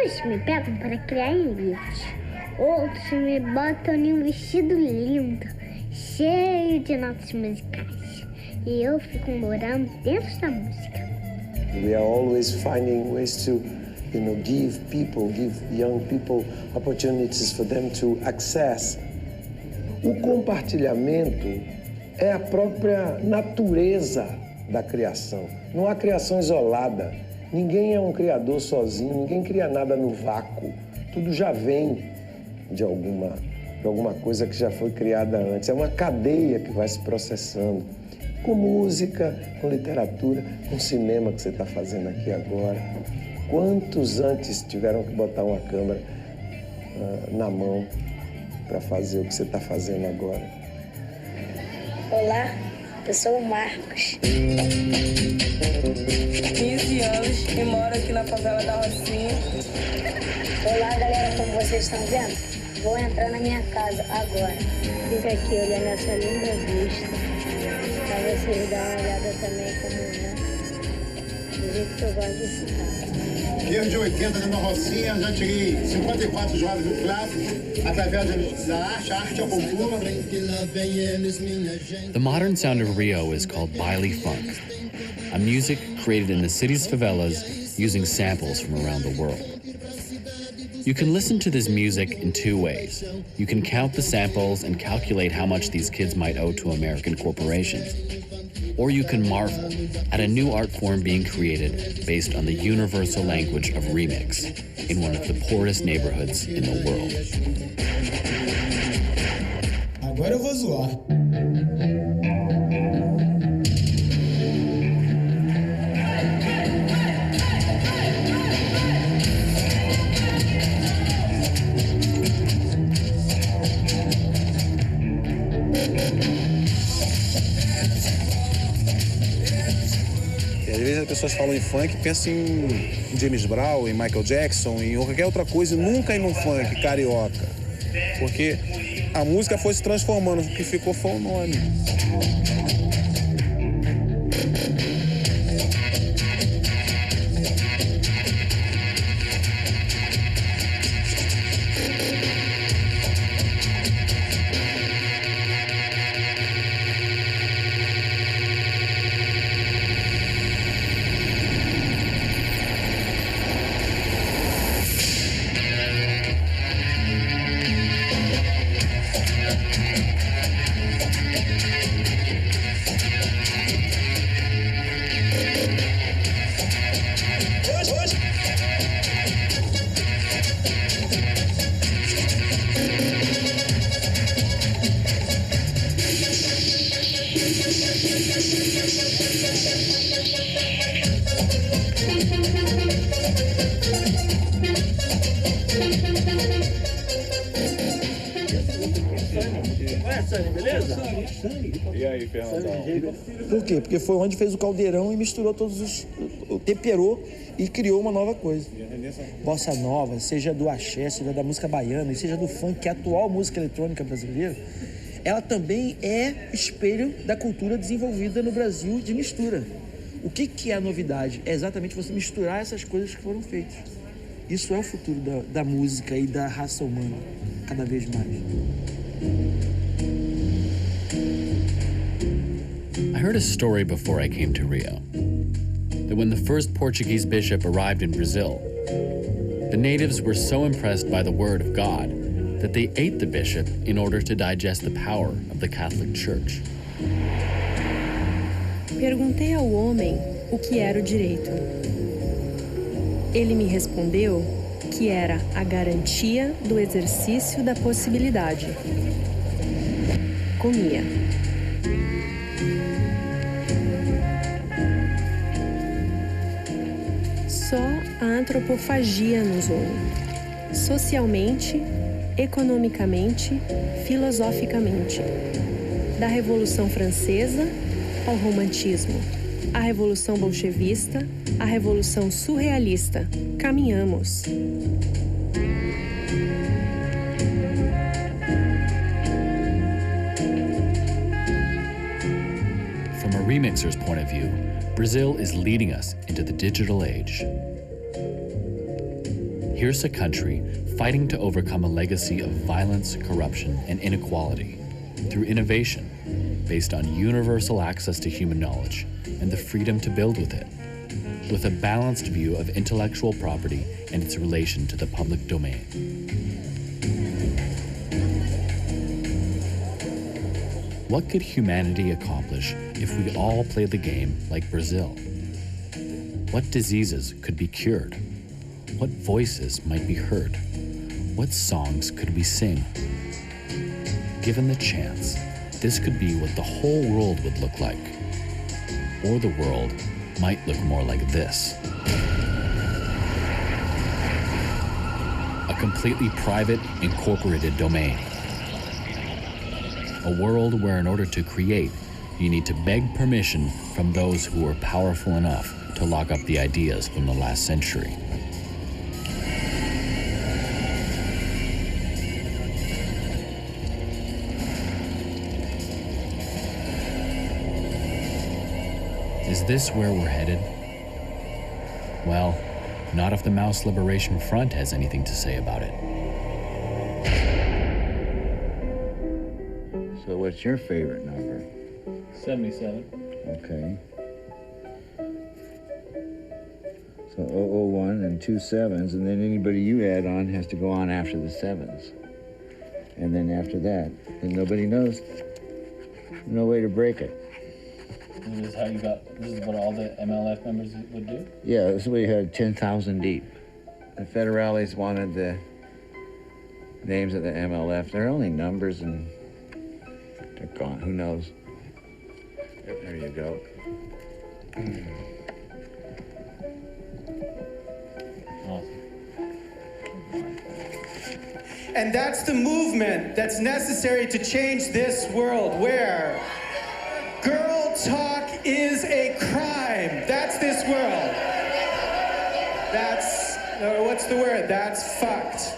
Uns me pegam para criar em livros, outros me botam em um vestido lindo, cheio de notas musicais, e eu fico morando dentro da música. We are always finding ways to, give young people opportunities for them to access. O compartilhamento é a própria natureza da criação. Não há criação isolada. Ninguém é um criador sozinho, ninguém cria nada no vácuo. Tudo já vem de alguma coisa que já foi criada antes. É uma cadeia que vai se processando. Com música, com literatura, com cinema que você está fazendo aqui agora. Quantos antes tiveram que botar uma câmera na mão para fazer o que você está fazendo agora? Olá, eu sou o Marcos. 15 anos e moro aqui na favela da Rocinha. Olá, galera, como vocês estão vendo? Vou entrar na minha casa agora. Fica aqui olhando essa linda vista. Pra vocês darem uma olhada também como é. Do jeito que eu gosto de ficar. Desde 80 na Rocinha, já tirei 54 jovens do clássico, através da arte, a arte é cultura. The modern sound of Rio is called baile funk, a music created in the city's favelas using samples from around the world. You can listen to this music in two ways. You can count the samples and calculate how much these kids might owe to American corporations. Or you can marvel at a new art form being created based on the universal language of remix in one of the poorest neighborhoods in the world. Agora eu vou zoar. pessoas falam em funk, pensam em James Brown, em Michael Jackson, em qualquer outra coisa, e nunca em um funk carioca. Porque a música foi se transformando, o que ficou foi o nome. E aí, Fernandão? Por quê? Porque foi onde fez o caldeirão e misturou todos os... temperou e criou uma nova coisa. Bossa nova, seja do axé, seja da música baiana, seja do funk, que é a atual música eletrônica brasileira, ela também é espelho da cultura desenvolvida no Brasil de mistura. O que é a novidade? É exatamente você misturar essas coisas que foram feitas. Isso é o futuro da música e da raça humana, cada vez mais. I heard a story before I came to Rio, that when the first Portuguese bishop arrived in Brazil, the natives were so impressed by the word of God that they ate the bishop in order to digest the power of the Catholic Church. Perguntei ao homem o que era o direito. Ele me respondeu que era a garantia do exercício da possibilidade. Comia. Só a antropofagia nos une, socialmente, economicamente, filosoficamente. Da Revolução Francesa ao romantismo, a Revolução Bolchevista, a Revolução Surrealista. Caminhamos. From a remixer's point of view, Brazil is leading us into the digital age. Here's a country fighting to overcome a legacy of violence, corruption, and inequality through innovation based on universal access to human knowledge and the freedom to build with it, with a balanced view of intellectual property and its relation to the public domain. What could humanity accomplish if we all played the game like Brazil? What diseases could be cured? What voices might be heard? What songs could we sing? Given the chance, this could be what the whole world would look like. Or the world might look more like this. A completely private, incorporated domain. A world where in order to create, you need to beg permission from those who are powerful enough to lock up the ideas from the last century. Is this where we're headed? Well, not if the Mouse Liberation Front has anything to say about it. So what's your favorite number? 77. Okay. So 001 and 2 sevens, and then anybody you add on has to go on after the sevens. And then after that, then nobody knows. No way to break it. And this is how you got, this is what all the MLF members would do? Yeah, this is what you had 10,000 deep. The federales wanted the names of the MLF. They're only numbers and they're gone. Who knows? There you go. And that's the movement that's necessary to change this world, where girl talk is a crime. That's this world. That's, what's the word? That's fucked.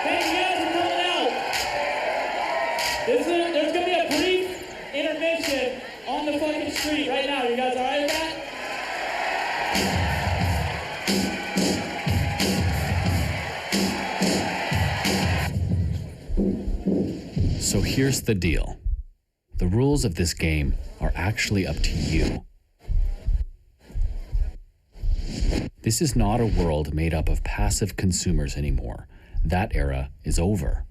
Thank you guys for coming out. There's going to be a brief intermission on the fucking street right now. You guys all right with that? So here's the deal. The rules of this game are actually up to you. This is not a world made up of passive consumers anymore. That era is over.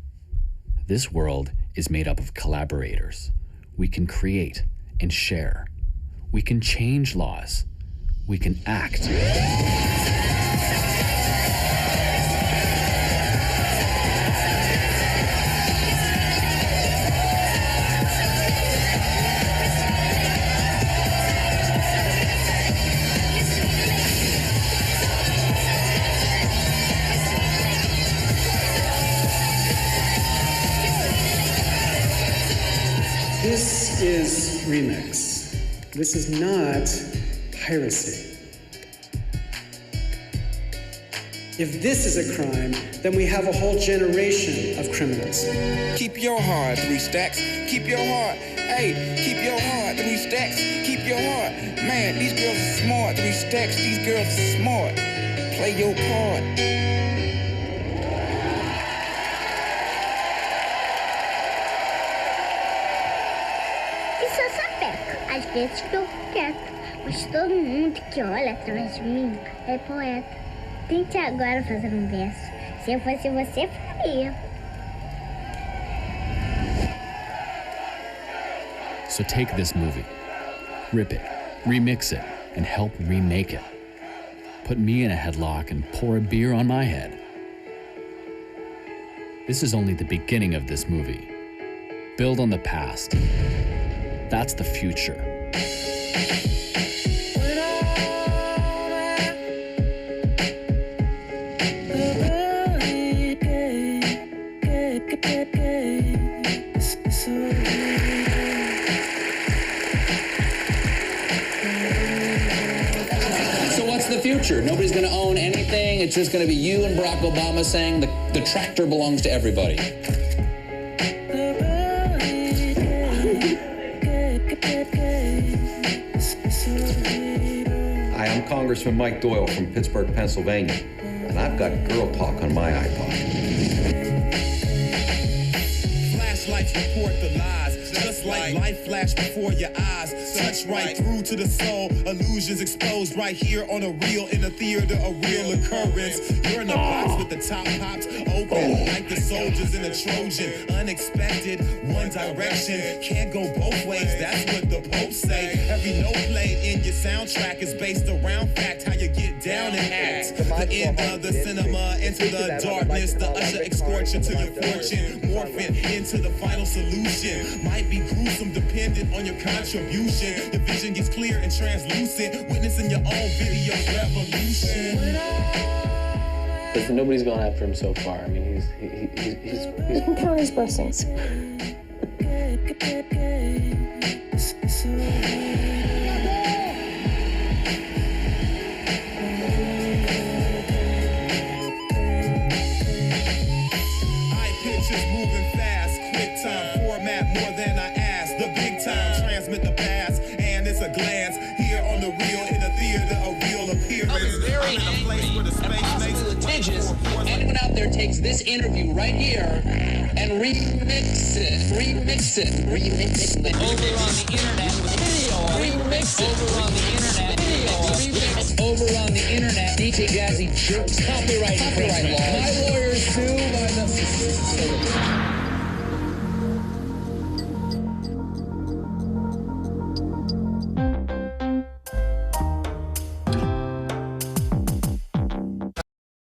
This world is made up of collaborators. We can create and share. We can change laws. We can act. This is remix. This is not piracy. If this is a crime, then we have a whole generation of criminals. Keep your heart, 3 stacks. Keep your heart. Hey, keep your heart, 3 stacks. Keep your heart. Man, these girls are smart, 3 stacks. These girls are smart. Play your part. Isso eu sapeco. Às vezes fico quieta. Mas todo mundo que olha atrás de mim é poeta. Tente agora fazer um verso. Se eu fosse você, faria. So take this movie, rip it, remix it, and help remake it. Put me in a headlock and pour a beer on my head. This is only the beginning of this movie. Build on the past. That's the future. So what's the future? Nobody's going to own anything. It's just going to be you and Barack Obama saying the tractor belongs to everybody. Hi, I'm Congressman Mike Doyle from Pittsburgh, Pennsylvania, and I've got Girl Talk on my iPod. Flashlights report the lies, just like life flash before your eyes. Touch right through to the soul, illusions exposed right here on a reel in the theater of real occurrence. You're in the box with the top popped open, like the soldiers in a Trojan. Unexpected, one direction, can't go both ways, that's what the Pope say. Every note played in your soundtrack is based around fact, how you get down and act. The end of the cinema, into the darkness, the usher escorts you to your fortune, morphing into the final solution. Might be gruesome dependent on your contribution. Your vision gets clear and translucent, witnessing your own video revolution. Listen, nobody's gone after him so far. I mean, he's You can count his blessings. Eye pictures moving fast, quick time format more than I asked. The big time transmit the past, and it's a glance here on the real in the theater of real appearance. I'm in a place where the space makes Litigious. Anyone out there takes this interview right here and remix it. Remix it. Remix it. Over on the internet. Video. Remix it. Over on the internet. Video. Remix. Over on the internet. DJ Jazzy jerks up